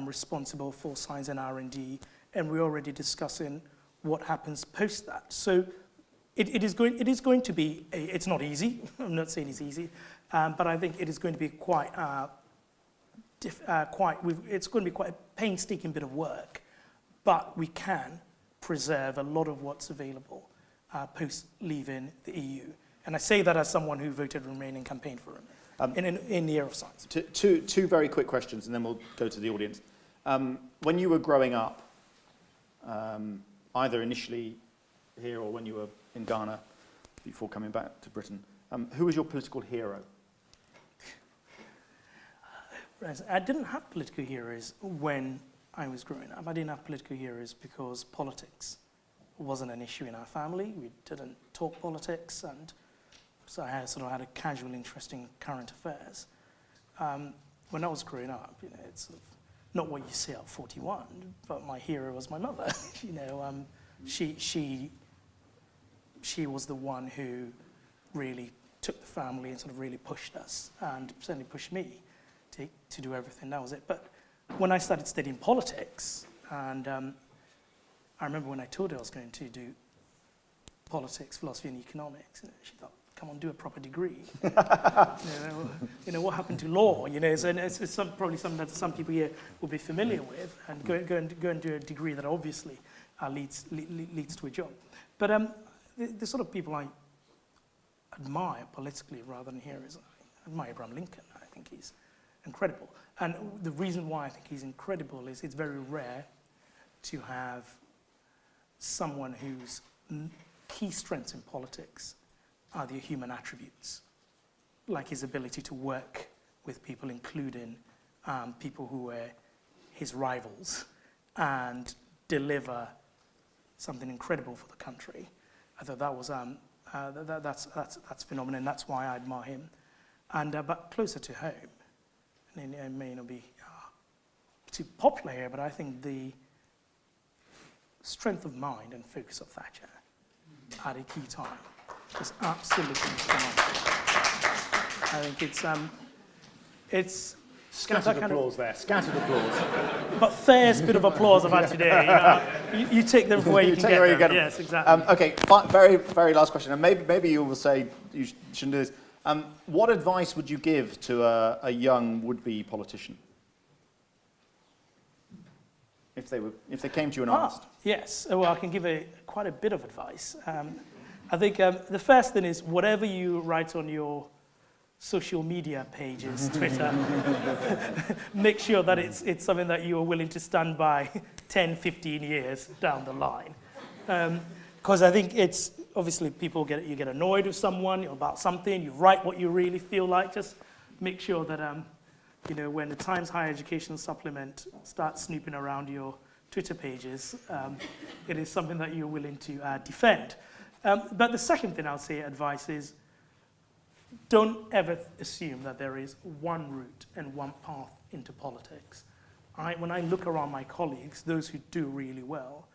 responsible for science and R&D, and we're already discussing what happens post that. So it is going to be, it's not easy, I'm not saying it's easy, but I think it is going to be it's going to be quite a painstaking bit of work, but we can preserve a lot of what's available post leaving the EU. And I say that as someone who voted Remain and campaigned for Remain. in the area of science. Two very quick questions, and then we'll go to the audience. When you were growing up, either initially here or when you were in Ghana before coming back to Britain, who was your political hero? I didn't have political heroes when I was growing up. I didn't have political heroes because politics wasn't an issue in our family. We didn't talk politics, and so I had a casual interest in current affairs. When I was growing up, it's sort of not what you say at 41, but my hero was my mother. She was the one who really took the family and sort of really pushed us, and certainly pushed me to do everything. That was it. But when I started studying politics, and I remember when I told her I was going to do politics, philosophy, and economics, she thought, "Come on, do a proper degree." What happened to law? It's probably something that some people here will be familiar with, and go and do a degree that obviously leads to a job. But the sort of people I admire politically rather than heroes, I admire Abraham Lincoln. I think he's incredible. And the reason why I think he's incredible is it's very rare to have someone whose key strengths in politics are their human attributes, like his ability to work with people, including people who were his rivals, and deliver something incredible for the country. I thought that was that's phenomenal, and that's why I admire him. And but closer to home, and it may not be too popular here, but I think the strength of mind and focus of Thatcher at a key time was absolutely phenomenal. I think it's Scattered applause there. Scattered applause. but fairest bit of applause I've had today. You take them where you can get them. Yes, exactly. Okay, very, very last question, and maybe you will say you shouldn't do this. What advice would you give to a young would-be politician if they came to you and asked? Yes, well, I can give quite a bit of advice. I think the first thing is whatever you write on your social media pages, Twitter, make sure that it's something that you are willing to stand by 10, 15 years down the line. Because I think it's, obviously you get annoyed with someone about something, you write what you really feel like, just make sure that, when the Times Higher Education Supplement starts snooping around your Twitter pages, it is something that you're willing to defend. But the second thing I'll say advice is, don't ever assume that there is one route and one path into politics. When I look around my colleagues, those who do really well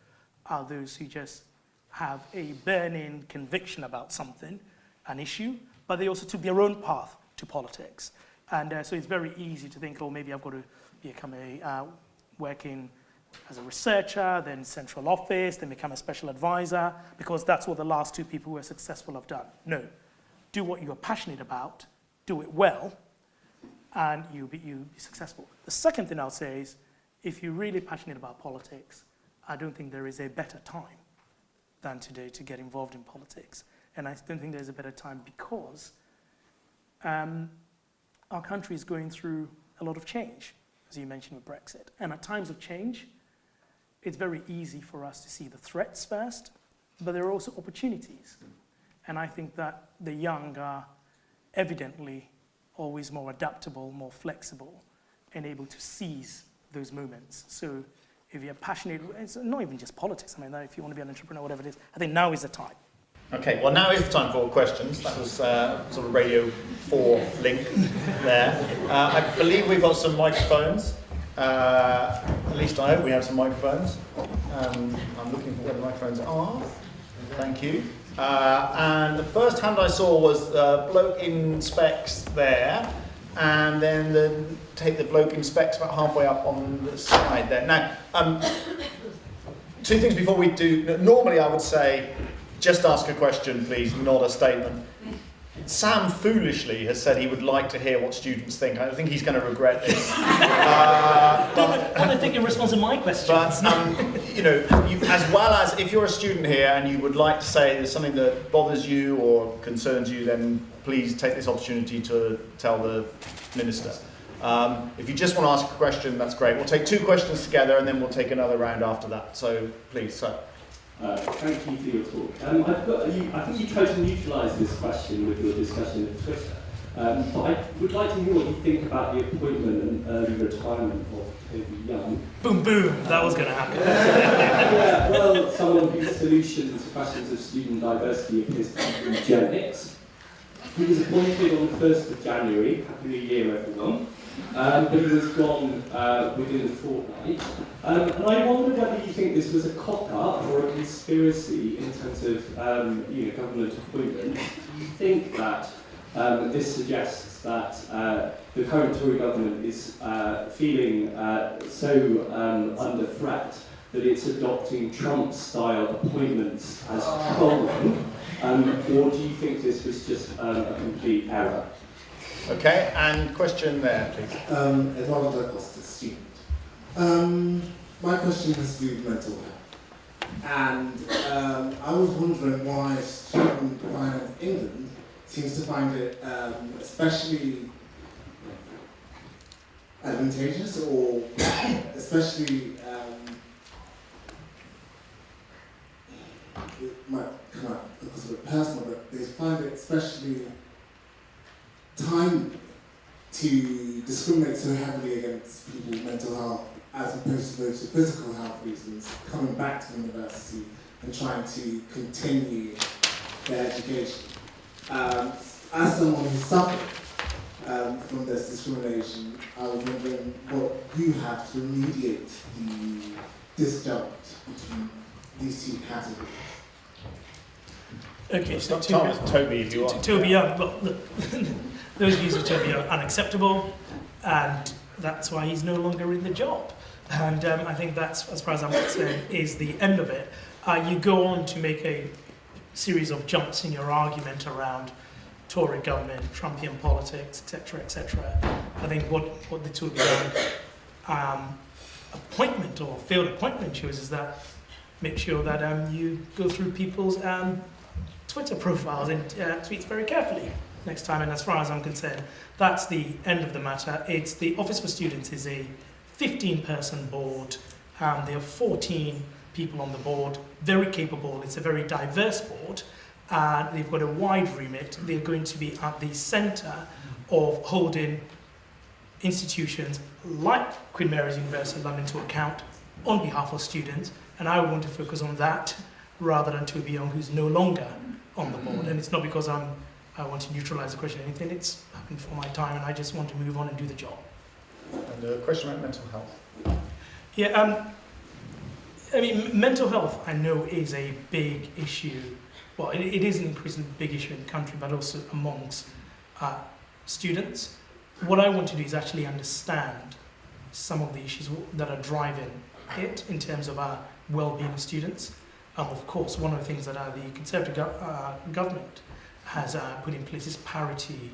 are those who just have a burning conviction about something, an issue, but they also took their own path to politics. And so it's very easy to think, maybe I've got to become working as a researcher, then central office, then become a special advisor, because that's what the last two people who are successful have done. No. Do what you're passionate about, do it well, and you'll be successful. The second thing I'll say is, if you're really passionate about politics, I don't think there is a better time than today to get involved in politics. And I don't think there's a better time because our country is going through a lot of change, as you mentioned with Brexit. And at times of change, it's very easy for us to see the threats first, but there are also opportunities. And I think that the young are evidently always more adaptable, more flexible, and able to seize those moments. So if you're passionate, it's not even just politics. I mean, if you want to be an entrepreneur, whatever it is, I think now is the time. Okay, well, now is the time for questions. That was sort of Radio 4 link there. I believe we've got some microphones. At least I hope we have some microphones. I'm looking for where the microphones are. Thank you. And the first hand I saw was the bloke in specs there, and then take the bloke in specs about halfway up on the side there. Now, two things before we do. Normally I would say, just ask a question, please, not a statement. Sam foolishly has said he would like to hear what students think. I think he's going to regret this. I think in response to my question. But, as well as if you're a student here and you would like to say there's something that bothers you or concerns you, then please take this opportunity to tell the Minister. If you just want to ask a question, that's great. We'll take 2 questions together and then we'll take another round after that. So please, sir. Thank you for your talk. I think you tried to neutralise this question with your discussion of Twitter. But I would like to hear what you think about the appointment and early retirement of Toby Young. Boom, boom, that was going to happen. Yeah, well, someone whose solution to questions of student diversity appears to be Gen X. He was appointed on the 1st of January. Happy New Year, everyone. But he was gone within a fortnight. And I wonder whether you think this was a cock-up or a conspiracy in terms of government appointment. Do you think that this suggests that the current Tory government is feeling so under threat that it's adopting Trump-style appointments as trolling? Or do you think this was just a complete error? Okay, and question there, please. Eduardo da Costa, student. My question has to do with mental health. And I was wondering why Student Finance England seems to find it especially advantageous or especially it might come out because of it personal, but they find it especially time to discriminate so heavily against people with mental health as opposed to those with physical health reasons coming back to university and trying to continue their education. As someone who suffered from this discrimination, I was wondering what you have to remediate the disjunct between these 2 categories. Okay, so Toby, if you want. Toby Young, look, those views of Toby are unacceptable, and that's why he's no longer in the job. And I think that's, as far as I'm concerned, is the end of it. You go on to make a series of jumps in your argument around Tory government, Trumpian politics, etc., etc. I think what the Toby Young appointment or failed appointment shows is that make sure that you go through people's Twitter profiles and tweets very carefully next time. And as far as I'm concerned, that's the end of the matter. It's the Office for Students is a 15-person board. There are 14 people on the board, very capable. It's a very diverse board. They've got a wide remit. They're going to be at the centre of holding institutions like Queen Mary's University London to account on behalf of students. And I would want to focus on that rather than Toby Young, who's no longer on the board. And it's not because I want to neutralise the question or anything. It's happened for my time, and I just want to move on and do the job. And a question about mental health. Yeah, I mean, mental health, I know, is a big issue. Well, it is an increasingly big issue in the country, but also amongst students. What I want to do is actually understand some of the issues that are driving it in terms of our well-being of students. Of course, one of the things that the Conservative government has put in place is parity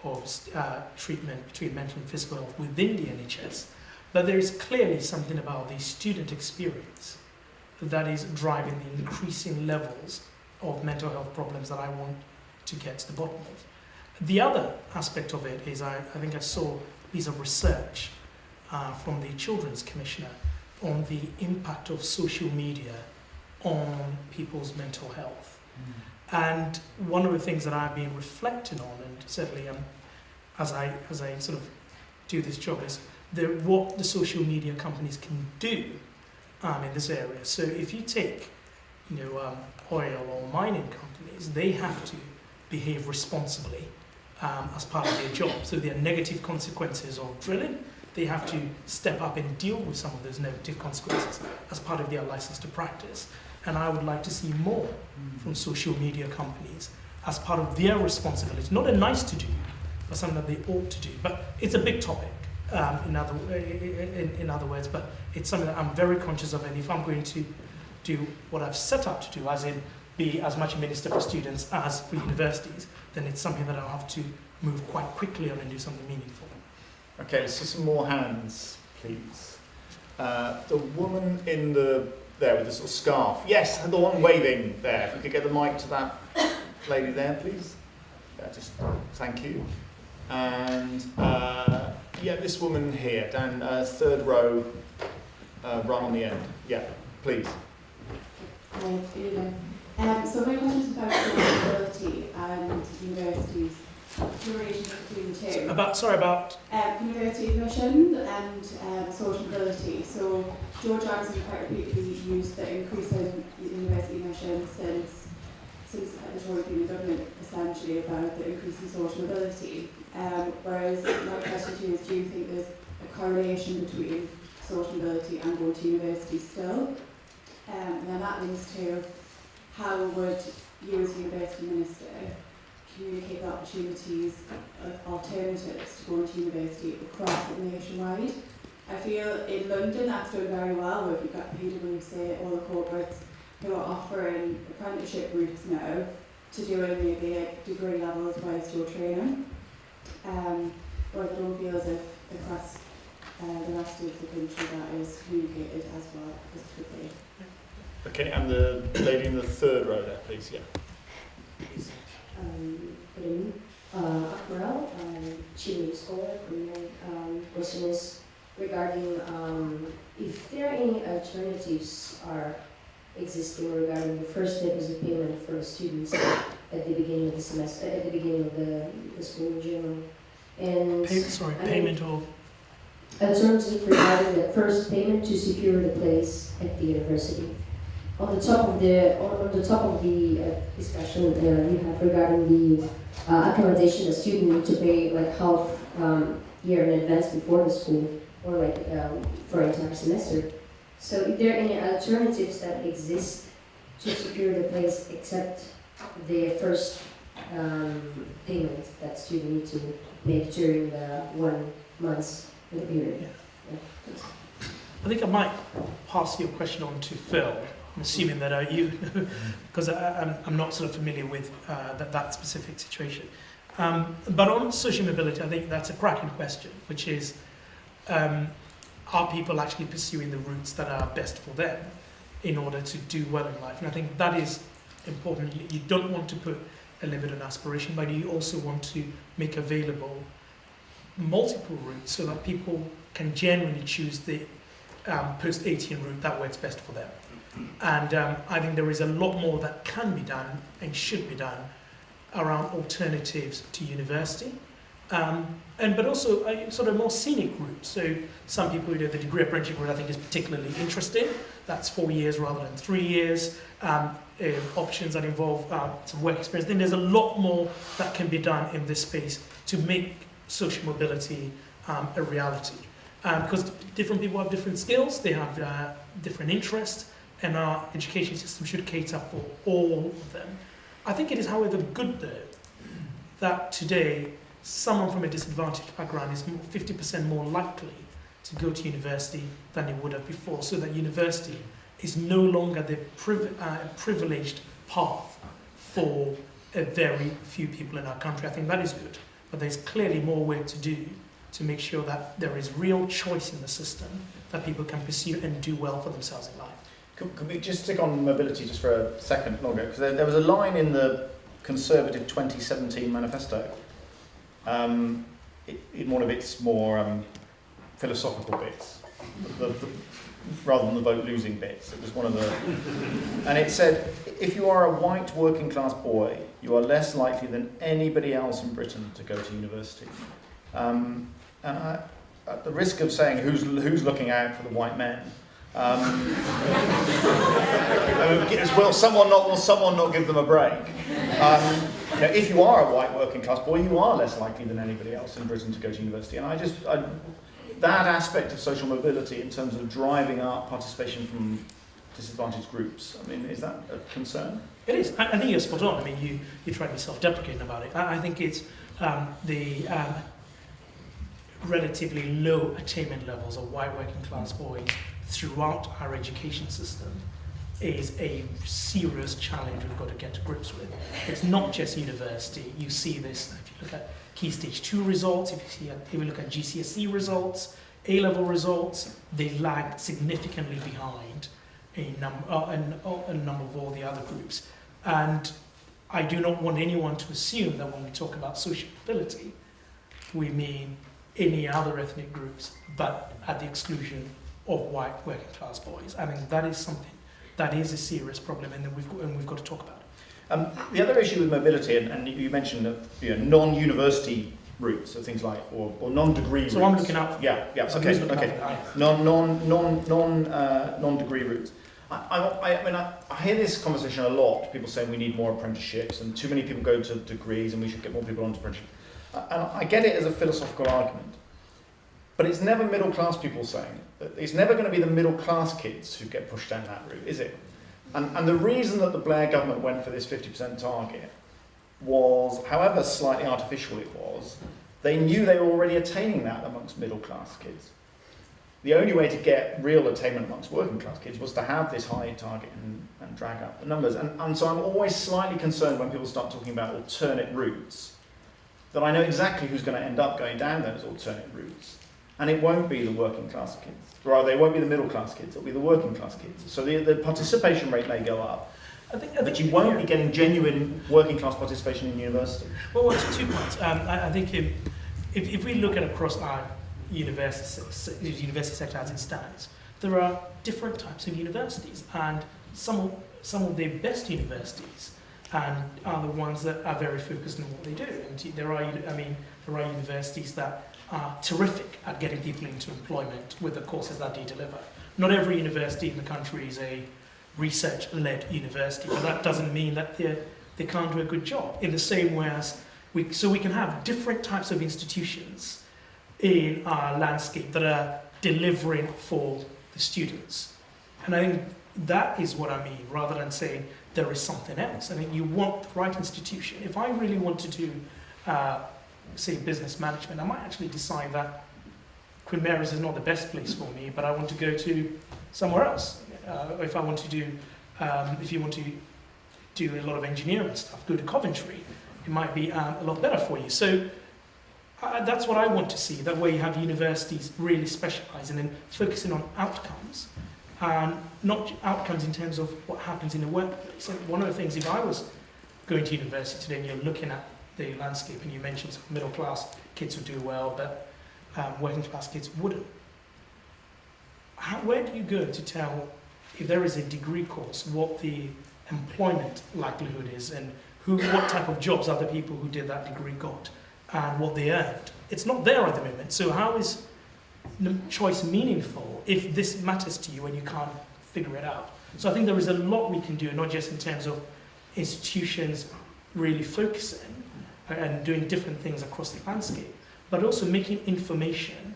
of treatment between mental and physical health within the NHS. But there is clearly something about the student experience that is driving the increasing levels of mental health problems that I want to get to the bottom of. The other aspect of it is I think I saw a piece of research from the Children's Commissioner on the impact of social media on people's mental health. And one of the things that I've been reflecting on, and certainly as I sort of do this job, is what the social media companies can do in this area. So if you take, oil or mining companies, they have to behave responsibly as part of their job. So there are negative consequences of drilling. They have to step up and deal with some of those negative consequences as part of their license to practice. And I would like to see more from social media companies as part of their responsibility. Not a nice to do, but something that they ought to do. But it's a big topic, in other words, but it's something that I'm very conscious of. And if I'm going to do what I've set out to do, as in be as much a minister for students as for universities, then it's something that I'll have to move quite quickly on and do something meaningful. Okay, let's see some more hands, please. The woman in there with the sort of scarf. Yes, the one waving there. If we could get the mic to that lady there, please. Yeah, just thank you. And yeah, this woman here, down third row, right on the end. Yeah, please. Hi, good evening. So my question is about sustainability and universities. The relationship between the two. About University admission and social mobility. So George Johnson quite repeatedly used the increase in university admission since the Tory government, essentially, about the increase in social mobility. Whereas my question to you is, do you think there's a correlation between social mobility and going to university still? And then that links to how would you as university minister communicate the opportunities of alternatives to going to university across it nationwide? I feel in London that's done very well, where you've got PwC, all the corporates who are offering apprenticeship routes now to doing maybe like degree levels whilst you're training. But I don't feel as if across the rest of the country that is communicated as well as quickly. Okay, and the lady in the third row there, please. Yeah. Good evening. Akmarel, Chilean scholar. Question is regarding if there are any alternatives are existing regarding the first deposit payment for students at the beginning of the semester, at the beginning of the school in general. And payment of alternative regarding the first payment to secure the place at the university. On the top of the discussion you have regarding the accommodation, the student need to pay like half year in advance before the school, or like for an entire semester. So, if there are any alternatives that exist to secure the place except the first payment that student need to make during the 1 month's period? Yeah. I think I might pass your question on to Phil. I'm assuming that you, because I'm not sort of familiar with that specific situation. But on social mobility, I think that's a cracking question, which is, are people actually pursuing the routes that are best for them in order to do well in life? And I think that is important. You don't want to put a limit on aspiration, but you also want to make available multiple routes so that people can genuinely choose the post-18 route that works best for them. And I think there is a lot more that can be done and should be done around alternatives to university, but also a sort of more scenic route. So some people, the degree apprenticeship route I think is particularly interesting. That's 4 years rather than 3 years. Options that involve some work experience. Then there's a lot more that can be done in this space to make social mobility a reality. Because different people have different skills, they have different interests, and our education system should cater for all of them. I think it is, however, good though that today someone from a disadvantaged background is 50% more likely to go to university than they would have before, so that university is no longer the privileged path for a very few people in our country. I think that is good, but there's clearly more work to do to make sure that there is real choice in the system that people can pursue and do well for themselves in life. Could we just stick on mobility just for a second longer? Because there was a line in the Conservative 2017 manifesto, in one of its more philosophical bits, rather than the vote-losing bits. It was one of the... And it said, if you are a white working-class boy, you are less likely than anybody else in Britain to go to university. And at the risk of saying who's looking out for the white men, will someone not give them a break? If you are a white working class boy, you are less likely than anybody else in Britain to go to university. And that aspect of social mobility in terms of driving up participation from disadvantaged groups, I mean, is that a concern? It is. I think you're spot on. I mean, you try to be self-deprecating about it. I think it's the relatively low attainment levels of white working class boys throughout our education system is a serious challenge we've got to get to grips with. It's not just university. You see this if you look at Key Stage 2 results, if you look at GCSE results, A-level results, they lag significantly behind a number of all the other groups. And I do not want anyone to assume that when we talk about social mobility, we mean any other ethnic groups, but at the exclusion of white working class boys. I mean, that is something that is a serious problem, and we've got to talk about it. The other issue with mobility, and you mentioned that non-university routes, so things like or non-degree routes. So I'm looking out. Yeah. So Okay. who's looking Okay. out? Non-degree routes. I mean, I hear this conversation a lot. People saying we need more apprenticeships, and too many people go to degrees, and we should get more people onto apprenticeships. And I get it as a philosophical argument, but it's never middle class people saying it. It's never going to be the middle class kids who get pushed down that route, is it? And the reason that the Blair government went for this 50% target was, however slightly artificial it was, they knew they were already attaining that amongst middle class kids. The only way to get real attainment amongst working class kids was to have this high target and drag up the numbers. And so I'm always slightly concerned when people start talking about alternate routes, that I know exactly who's going to end up going down those alternate routes. And it won't be the working class kids. Or rather, it won't be the middle class kids, it'll be the working class kids. So the participation rate may go up, but you won't be getting genuine working class participation in university. Well, 2 points. I think if we look at across our university sector as it stands, there are different types of universities, and some of the best universities are the ones that are very focused on what they do. And there are universities that are terrific at getting people into employment with the courses that they deliver. Not every university in the country is a research-led university, but that doesn't mean that they can't do a good job. In the same way as we can have different types of institutions in our landscape that are delivering for the students. And I think that is what I mean, rather than saying there is something else. I mean, you want the right institution. If I really want to do, say, business management, I might actually decide that Queen Mary's is not the best place for me, but I want to go to somewhere else. If I want to do, if you want to do a lot of engineering stuff, go to Coventry. It might be a lot better for you. So that's what I want to see, that way you have universities really specialising and focusing on outcomes, and not outcomes in terms of what happens in the workplace. And one of the things, if I was going to university today and you're looking at the landscape and you mentioned middle class kids would do well, but working class kids wouldn't. Where do you go to tell, if there is a degree course, what the employment likelihood is, and what type of jobs other people who did that degree got, and what they earned? It's not there at the moment. So how is choice meaningful if this matters to you and you can't figure it out? So I think there is a lot we can do, not just in terms of institutions really focusing and doing different things across the landscape, but also making information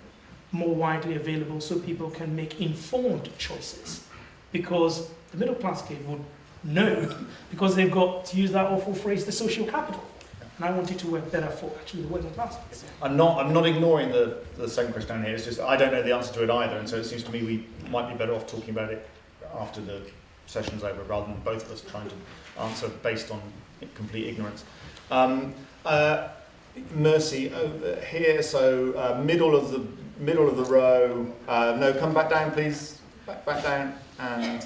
more widely available so people can make informed choices. Because the middle class kid would know, because they've got, to use that awful phrase, the social capital. And I want it to work better for actually the working class kids. I'm not ignoring the second question down here. It's just I don't know the answer to it either, and so it seems to me we might be better off talking about it after the session's over, rather than both of us trying to answer based on complete ignorance. Mercy over here. So middle of the row. No, come back down, please. Back down, and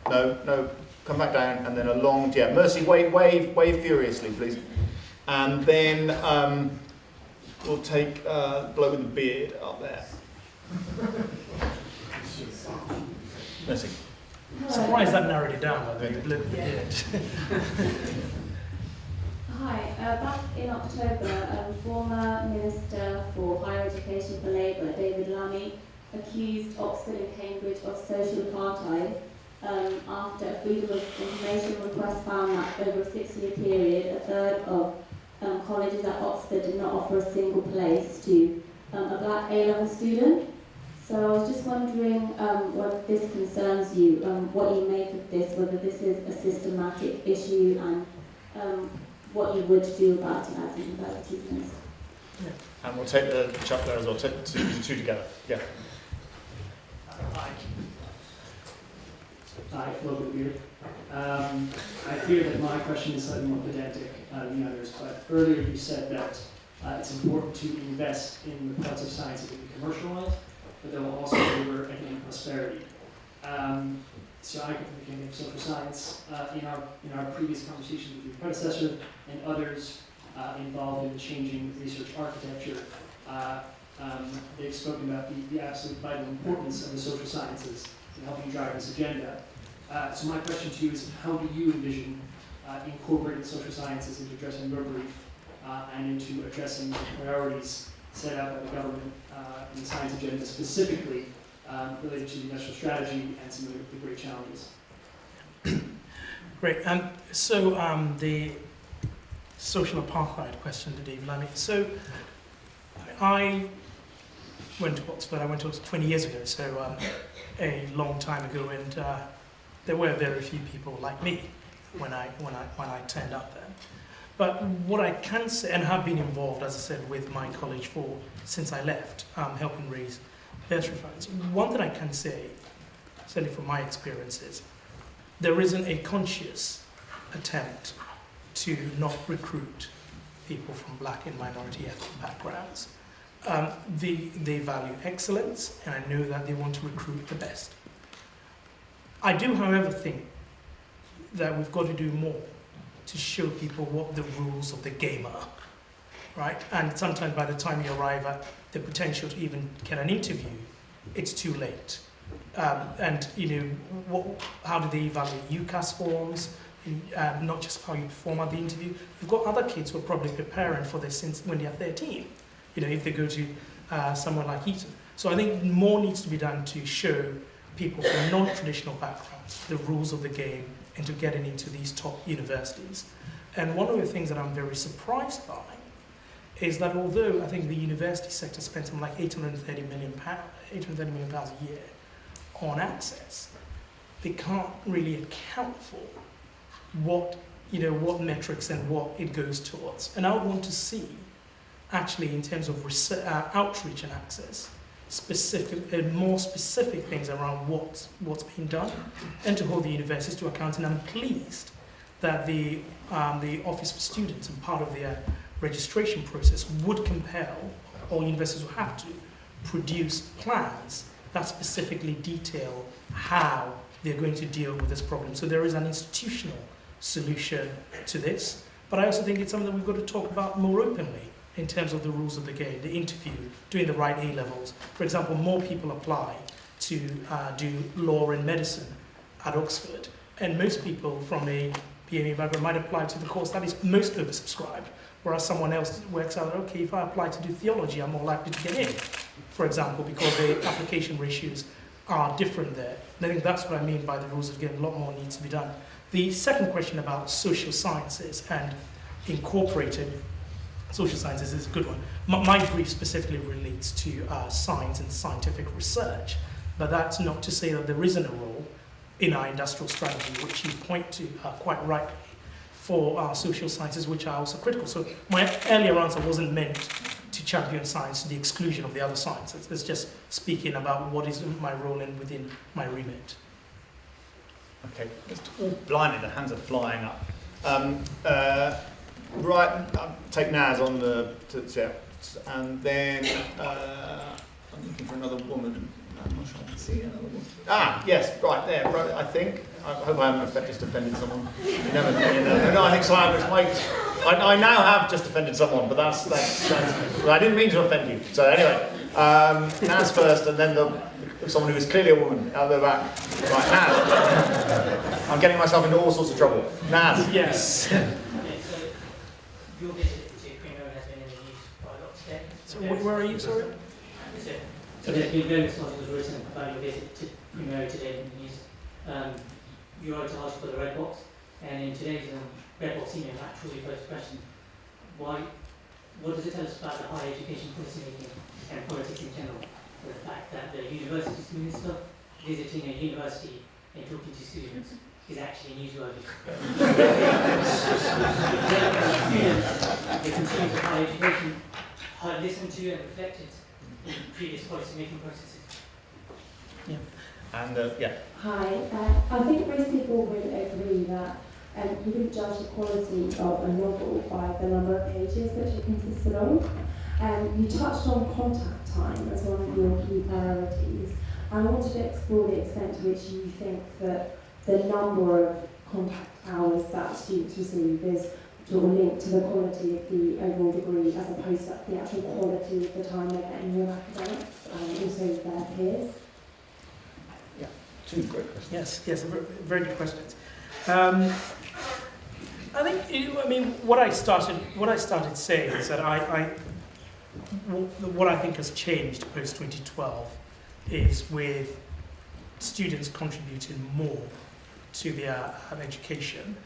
no. Come back down, and then along. Yeah, Mercy, wave furiously, please. And then we'll take the bloke with the beard up there. Mercy. Surprised that narrowed it down, by the way, the bloke with the beard. Hi, back in October, former Minister for Higher Education for Labour, David Lammy, accused Oxford and Cambridge of social apartheid after a Freedom of Information request found that over a 6-year period, a third of colleges at Oxford did not offer a single place to a black A-level student. So I was just wondering what this concerns you, what you make of this, whether this is a systematic issue, and what you would do about it as universities. Yeah. And we'll take the chap there as well, take the two together. Yeah. Hi, Logan Beard. I fear that my question is slightly more pedantic than the others, but earlier you said that it's important to invest in the parts of science that can be commercialized, but that will also deliver economic prosperity. So I became a social science in our previous conversations with your predecessor and others involved in changing research architecture. They've spoken about the absolute vital importance of the social sciences in helping drive this agenda. So my question to you is, how do you envision incorporating social sciences into addressing your brief and into addressing the priorities set out by the government in the science agenda, specifically related to the industrial strategy and some of the great challenges? Great. So the social apartheid question to David Lammy. So I went to Oxford. I went to Oxford 20 years ago, so a long time ago, and there were very few people like me when I turned up there. But what I can say, and have been involved, as I said, with my college since I left, helping raise bursary funds. One thing I can say, certainly from my experiences, there isn't a conscious attempt to not recruit people from black and minority ethnic backgrounds. They value excellence, and I know that they want to recruit the best. I do, however, think that we've got to do more to show people what the rules of the game are, right? And sometimes by the time you arrive at the potential to even get an interview, it's too late. And how do they evaluate UCAS forms? Not just how you perform at the interview. You've got other kids who are probably preparing for this since when they're 13. If they go to somewhere like Eton. So I think more needs to be done to show people from non-traditional backgrounds the rules of the game and to getting into these top universities. And one of the things that I'm very surprised by is that although I think the university sector spends something like £830 million a year on access, they can't really account for what metrics and what it goes towards. And I would want to see, actually, in terms of research, outreach and access, more specific things around what's being done, and to hold the universities to account. And I'm pleased that the Office for Students, and part of their registration process, would compel all universities will have to produce plans that specifically detail how they're going to deal with this problem. So there is an institutional solution to this, but I also think it's something that we've got to talk about more openly in terms of the rules of the game, the interview, doing the right A-levels. For example, more people apply to do law and medicine at Oxford, and most people from a BME background might apply to the course that is most oversubscribed, whereas someone else works out, okay, if I apply to do theology, I'm more likely to get in, for example, because the application ratios are different there. And I think that's what I mean by the rules of the game. A lot more needs to be done. The second question about social sciences and incorporating social sciences is a good one. My brief specifically relates to science and scientific research, but that's not to say that there isn't a role in our industrial strategy, which you point to quite rightly, for our social sciences, which are also critical. So my earlier answer wasn't meant to champion science to the exclusion of the other sciences. It's just speaking about what is my role within my remit. Okay, it's all blinded, the hands are flying up. Right, take Naz on the and then I'm looking for another woman. I'm not sure I can see another woman. Yes, right there. Right, I think. I hope I haven't just offended someone. You never know. No, I think so. I now have just offended someone, but that's well, I didn't mean to offend you. So anyway, Naz first, and then someone who is clearly a woman out the back. Right, Naz. I'm getting myself into all sorts of trouble. Naz. Yes. Your visit to Cremo has been in the news quite a lot today. So where are you, sorry? So there's been various articles written about your visit to Cremo today in the news. You wrote an article for the Red Box, and in today's Red Box email, actually posed a question. What does it tell us about the higher education policy making and politics in general? The fact that the university's minister visiting a university and talking to students is actually newsworthy. Students, the consumers of higher education, are listened to and reflected in previous policy making processes. Yeah. And yeah. Hi, I think most people would agree that you wouldn't judge the quality of a novel by the number of pages which it consisted of. You touched on contact time as one of your key priorities. I wanted to explore the extent to which you think that the number of contact hours that students receive is sort of linked to the quality of the overall degree as opposed to the actual quality of the time they're getting with academics and also their peers. Two great questions. Yes, very good questions. I think, what I started saying is that what I think has changed post 2012 is with students contributing more to their education,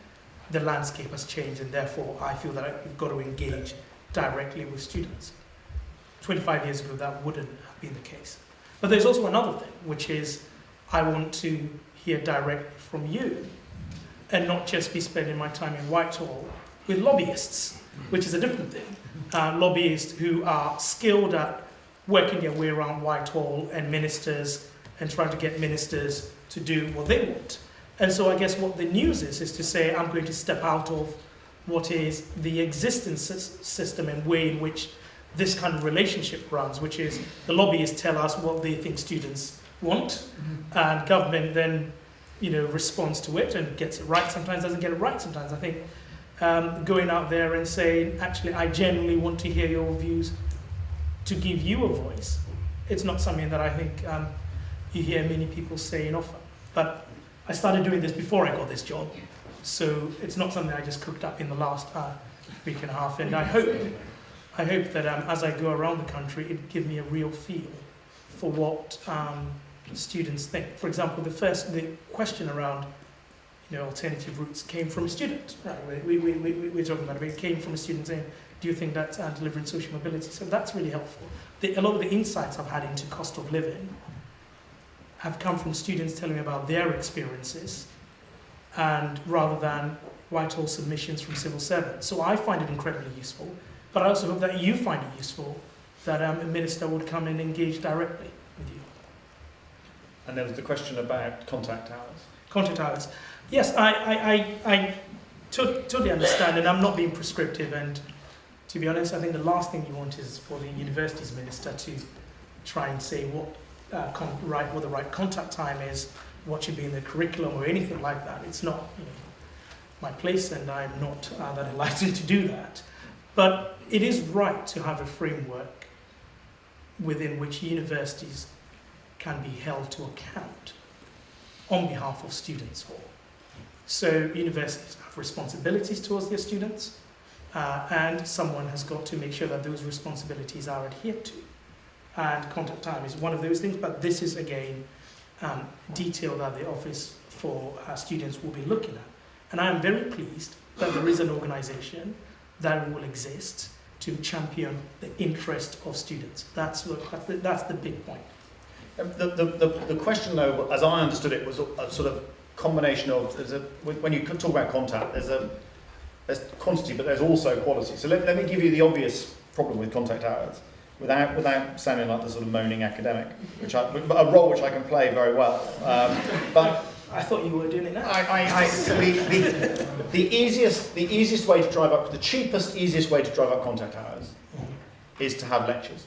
the landscape has changed, and therefore I feel that we've got to engage directly with students. 25 years ago, that wouldn't have been the case. But there's also another thing, which is I want to hear directly from you and not just be spending my time in Whitehall with lobbyists, which is a different thing. Lobbyists who are skilled at working their way around Whitehall and ministers and trying to get ministers to do what they want. And so I guess what the news is to say I'm going to step out of what is the existing system and way in which this kind of relationship runs, which is the lobbyists tell us what they think students want, and government then responds to it and gets it right, sometimes doesn't get it right sometimes. I think going out there and saying, actually, I genuinely want to hear your views to give you a voice, it's not something that I think you hear many people saying often. But I started doing this before I got this job, so it's not something I just cooked up in the last week and a half, and I hope that as I go around the country, it gives me a real feel for what students think. For example, the question around alternative routes came from a student. Right? We're talking about it. It came from a student saying, do you think that's delivering social mobility? So that's really helpful. A lot of the insights I've had into cost of living have come from students telling me about their experiences, and rather than Whitehall submissions from civil servants. So I find it incredibly useful, but I also hope that you find it useful that a minister would come and engage directly with you. And there was the question about contact hours. Contact hours. Yes, I totally understand, and I'm not being prescriptive, and to be honest, I think the last thing you want is for the university's minister to try and say what the right contact time is, what should be in the curriculum or anything like that. It's not my place, and I'm not that enlightened to do that. But it is right to have a framework within which universities can be held to account on behalf of students for. So universities have responsibilities towards their students, and someone has got to make sure that those responsibilities are adhered to. And contact time is one of those things, but this is again detail that the Office for Students will be looking at. And I am very pleased that there is an organisation that will exist to champion the interest of students. That's the big point. The question, though, as I understood it, was a sort of combination of, when you talk about contact, there's quantity, but there's also quality. So let me give you the obvious problem with contact hours, without sounding like the sort of moaning academic, a role which I can play very well. But I thought you were doing it now. The easiest way to drive up, the cheapest, easiest way to drive up contact hours is to have lectures.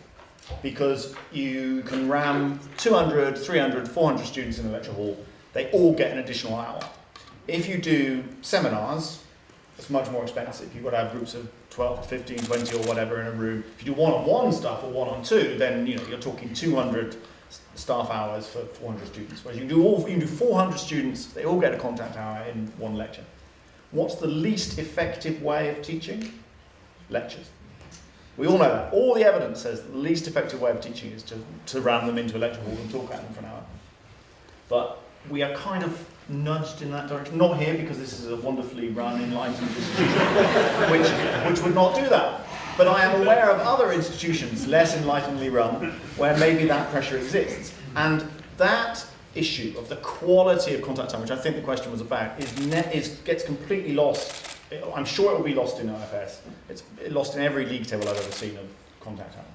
Because you can ram 200, 300, 400 students in a lecture hall, they all get an additional hour. If you do seminars, it's much more expensive. You've got to have groups of 12, 15, 20 or whatever in a room. If you do one-on-one stuff or one-on-two, then you're talking 200 staff hours for 400 students. Whereas you can do 400 students, they all get a contact hour in one lecture. What's the least effective way of teaching? Lectures. We all know that. All the evidence says the least effective way of teaching is to ram them into a lecture hall and talk at them for an hour. But we are kind of nudged in that direction. Not here, because this is a wonderfully run, enlightened institution, which would not do that. But I am aware of other institutions, less enlightenedly run, where maybe that pressure exists. And that issue of the quality of contact time, which I think the question was about, gets completely lost. I'm sure it will be lost in OFS. It's lost in every league table I've ever seen of contact hours.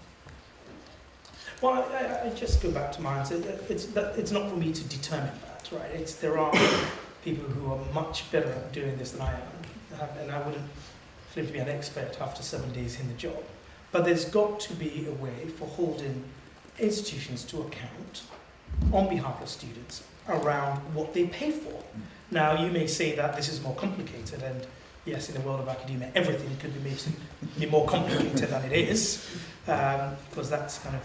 Well, I just go back to my answer. It's not for me to determine that, right? There are people who are much better at doing this than I am, and I wouldn't claim to be an expert after 7 days in the job. But there's got to be a way for holding institutions to account on behalf of students around what they pay for. Now, you may say that this is more complicated, and yes, in the world of academia, everything could be made to be more complicated than it is, because that's kind of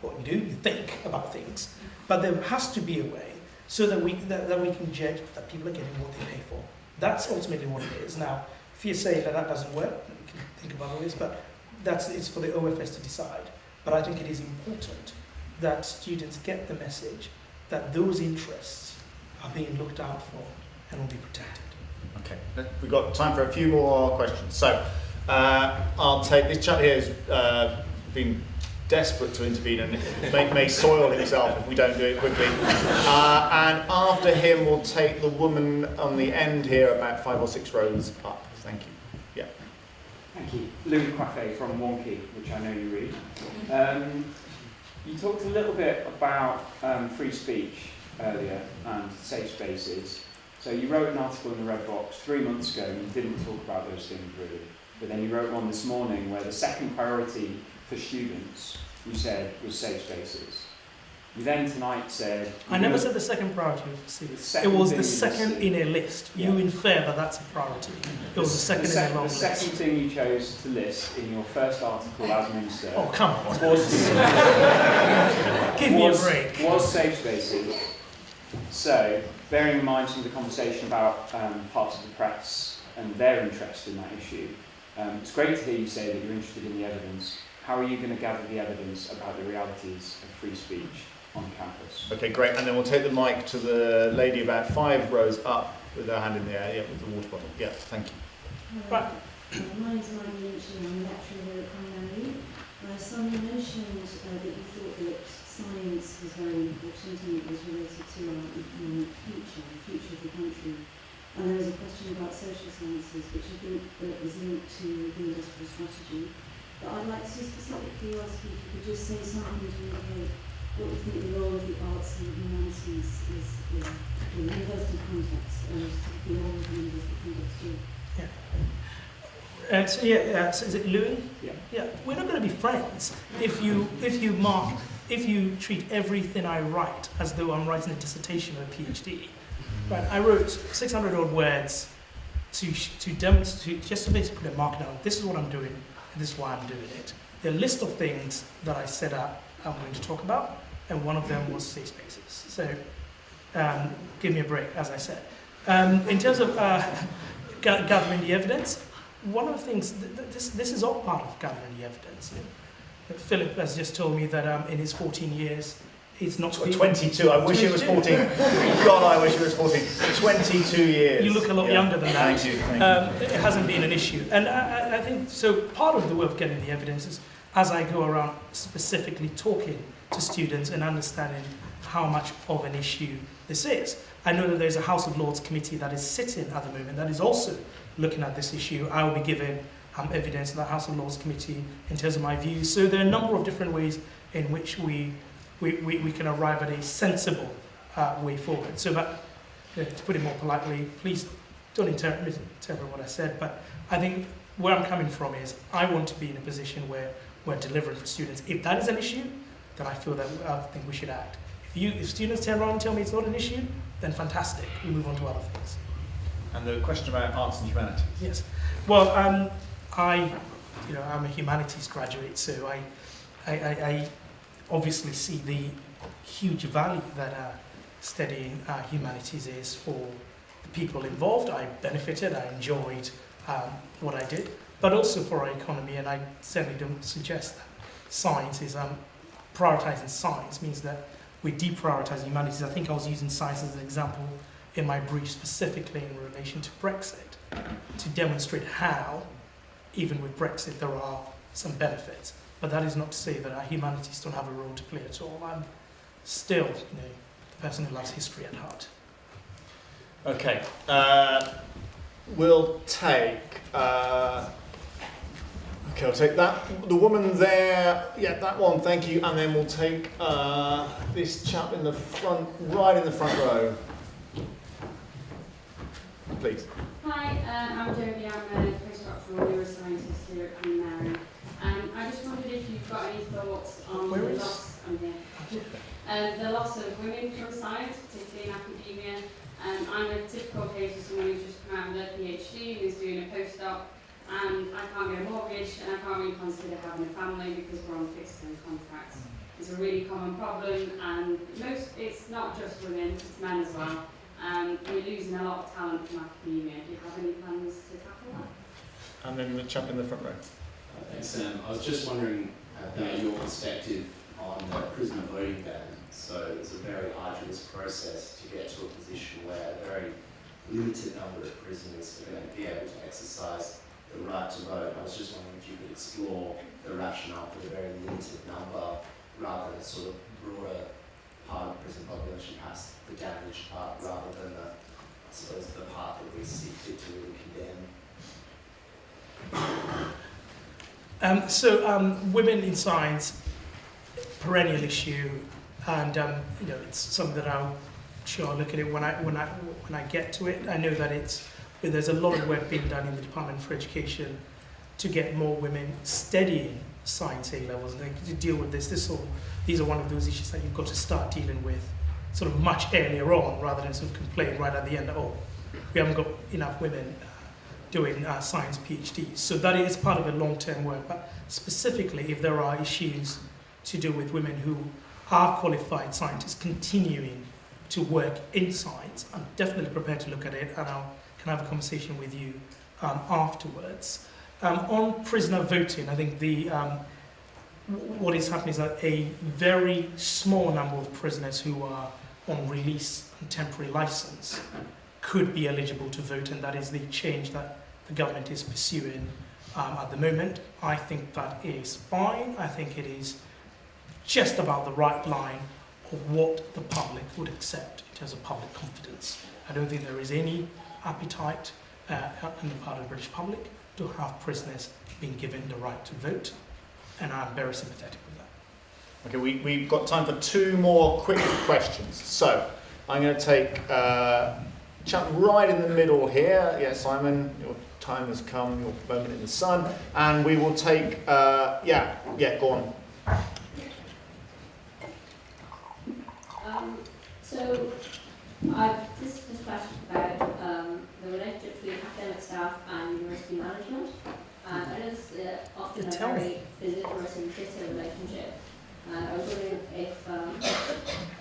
what you do, you think about things. But there has to be a way so that we can judge that people are getting what they pay for. That's ultimately what it is. Now, if you say that doesn't work, we can think of other ways, but it's for the OFS to decide. But I think it is important that students get the message that those interests are being looked out for and will be protected. Okay, we've got time for a few more questions. So I'll take this chap here has been desperate to intervene and may soil himself if we don't do it quickly. And after him, we'll take the woman on the end here, about 5 or 6 rows up. Thank you. Yeah. Thank you. Louis Coiffé from Wonky, which I know you read. You talked a little bit about free speech earlier and safe spaces. So you wrote an article in the Red Box 3 months ago and you didn't talk about those things really. But then you wrote one this morning where the second priority for students, you said, was safe spaces. You then tonight said... I never said the second priority was it was the second in a list. Yeah. You infer that that's a priority. It was the second in a long list. The second thing you chose to list in your first article as Minister... Oh, come on. Give me a break. Was safe spaces. So, bearing in mind some of the conversation about parts of the press and their interest in that issue, it's great to hear you say that you're interested in the evidence. How are you going to gather the evidence about the realities of free speech on campus? Okay, great. And then we'll take the mic to the lady about 5 rows up with her hand in the air, with the water bottle. Yeah, thank you. Right. My name's Maggie Lynch and I'm a lecturer here at Primary. So you mentioned that you thought that science was very important and it was related to our economic future, the future of the country. And there was a question about social sciences, which I think is linked to the industrial strategy. But I'd like to specifically ask you if you could just say something to indicate what you think the role of the arts and humanities is in the university context, and beyond the university context too. Yeah. So is it Louis? Yeah. Yeah. We're not going to be friends if you treat everything I write as though I'm writing a dissertation or a PhD. Right. I wrote 600 odd words to demonstrate, just to basically put a mark down. This is what I'm doing, and this is why I'm doing it. The list of things that I set up, I'm going to talk about, and one of them was safe spaces. So, give me a break, as I said. In terms of gathering the evidence, one of the things, this is all part of gathering the evidence. Philip has just told me that in his 14 years, he's not... 22, I wish it was 14. God, I wish it was 14. 22 years. You look a lot younger than that. Thank you. It hasn't been an issue. And I think, so part of the way of getting the evidence is as I go around specifically talking to students and understanding how much of an issue this is. I know that there's a House of Lords committee that is sitting at the moment that is also looking at this issue. I will be giving evidence to the House of Lords committee in terms of my views. So there are a number of different ways in which we can arrive at a sensible way forward. So, but to put it more politely, please don't interpret what I said, but I think where I'm coming from is I want to be in a position where we're delivering for students. If that is an issue, then I think we should act. If students turn around and tell me it's not an issue, then fantastic, we move on to other things. And the question about arts and humanities. Yes. Well, I'm a humanities graduate, so I obviously see the huge value that studying humanities is for the people involved. I benefited, I enjoyed what I did, but also for our economy, and I certainly don't suggest that science is prioritizing science means that we deprioritize humanities. I think I was using science as an example in my brief specifically in relation to Brexit to demonstrate how, even with Brexit, there are some benefits. But that is not to say that our humanities don't have a role to play at all. I'm still, the person who loves history at heart. Okay, we'll take. Okay, I'll take that. The woman there, yeah, that one, thank you. And then we'll take this chap in the front, right in the front row. Please. Hi, I'm Jodie. I'm a postdoctoral neuroscientist here at Queen Mary. I just wondered if you've got any thoughts on the loss. I'm here. The loss of women from science, particularly in academia. I'm a typical case of someone who's just come out with a PhD and is doing a postdoc, and I can't get a mortgage, and I can't really consider having a family because we're on fixed-term contracts. It's a really common problem, and it's not just women, it's men as well. We're losing a lot of talent from academia. Do you have any plans to tackle that? And then the chap in the front row. Thanks, Sam. I was just wondering about your perspective on the prisoner voting ban. So it's a very arduous process to get to a position where a very limited number of prisoners are going to be able to exercise the right to vote. I was just wondering if you could explore the rationale for the very limited number rather than sort of broader part of the prison population, perhaps the damaged part, rather than the, I suppose, the part that we see fit to really condemn. Women in science, perennial issue, and it's something that I'll look at it when I get to it. I know that there's a lot of work being done in the Department for Education to get more women studying science A levels and to deal with this. These are one of those issues that you've got to start dealing with sort of much earlier on, rather than sort of complain right at the end that, oh, we haven't got enough women doing science PhDs. So that is part of a long-term work. But specifically, if there are issues to do with women who are qualified scientists continuing to work in science, I'm definitely prepared to look at it, and I can have a conversation with you afterwards. On prisoner voting, I think what is happening is that a very small number of prisoners who are on release and temporary license could be eligible to vote, and that is the change that the government is pursuing at the moment. I think that is fine. I think it is just about the right line of what the public would accept in terms of public confidence. I don't think there is any appetite on the part of the British public to have prisoners being given the right to vote, and I'm very sympathetic with that. Okay, we've got time for two more quick questions. So I'm going to take chap right in the middle here. Yeah, Simon, your time has come, your moment in the sun. And we will take, go on. This is a question about the relationship between academic staff and university management. It is often a very vociferous and bitter relationship. I was wondering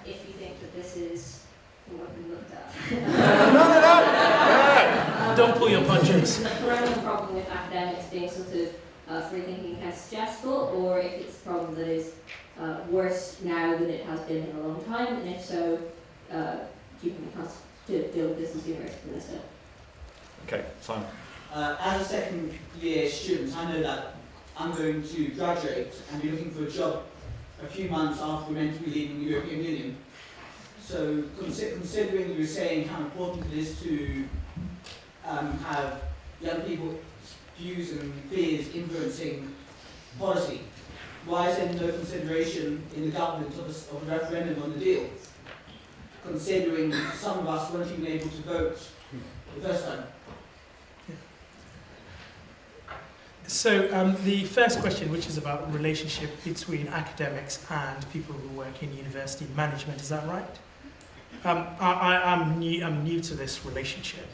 if you think that this is what we looked at. No. Don't pull your punches. A perennial problem with academics being sort of free thinking kind of suggestible, or if it's a problem that is worse now than it has been in a long time, and if so, do you think to deal with this as university minister? Okay, Simon. As a second year student, I know that I'm going to graduate and be looking for a job a few months after we're meant to be leaving the European Union. So considering you were saying how important it is to have young people's views and fears influencing policy, why is there no consideration in the government of a referendum on the deal? Considering some of us weren't even able to vote the first time. So the first question, which is about relationship between academics and people who work in university management, is that right? I'm new to this relationship,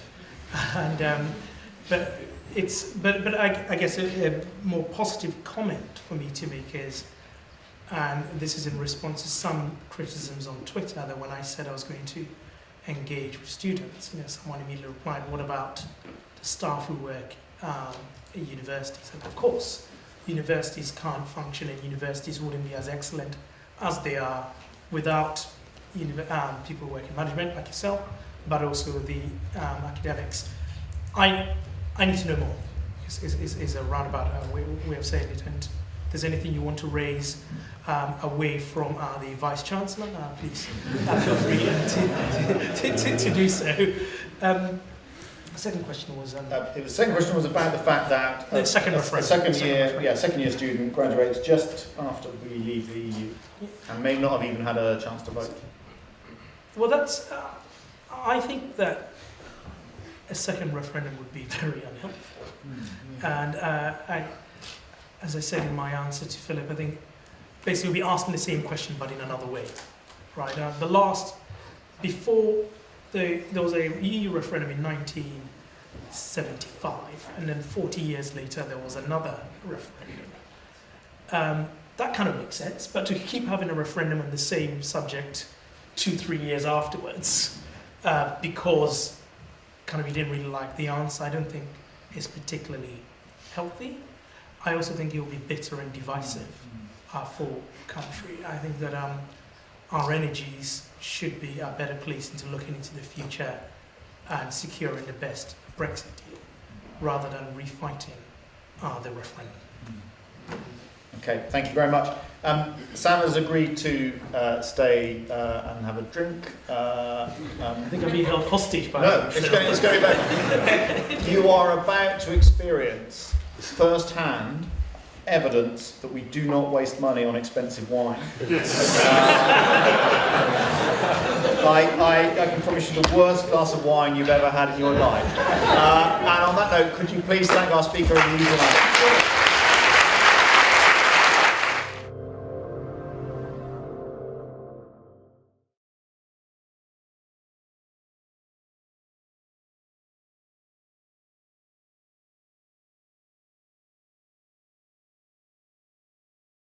and but I guess a more positive comment for me to make is, and this is in response to some criticisms on Twitter, that when I said I was going to engage with students, someone immediately replied, "What about the staff who work at universities?" And of course, universities can't function, and universities wouldn't be as excellent as they are without people who work in management like yourself, but also the academics. I need to know more. Is a roundabout way of saying it. And if there's anything you want to raise away from the Vice Chancellor, please feel free to do so. The second question was... the second question was about the fact that the second referendum. second year student graduates just after we leave the EU and may not have even had a chance to vote. Well, that's... I think that a second referendum would be very unhelpful. And as I said in my answer to Philip, I think basically we'll be asking the same question but in another way. Right? Before there was a EU referendum in 1975, and then 40 years later there was another referendum. That kind of makes sense, but to keep having a referendum on the same subject 2-3 years afterwards, because kind of you didn't really like the answer, I don't think is particularly healthy. I also think it will be bitter and divisive for the country. I think that our energies should be better placed into looking into the future and securing the best Brexit deal, rather than refighting the referendum. Okay, thank you very much. Sam has agreed to stay and have a drink. I think I'm being held hostage by... No, it's going to be better. You are about to experience first-hand evidence that we do not waste money on expensive wine. I can promise you the worst glass of wine you've ever had in your life. And on that note, could you please thank our speaker in the usual manner?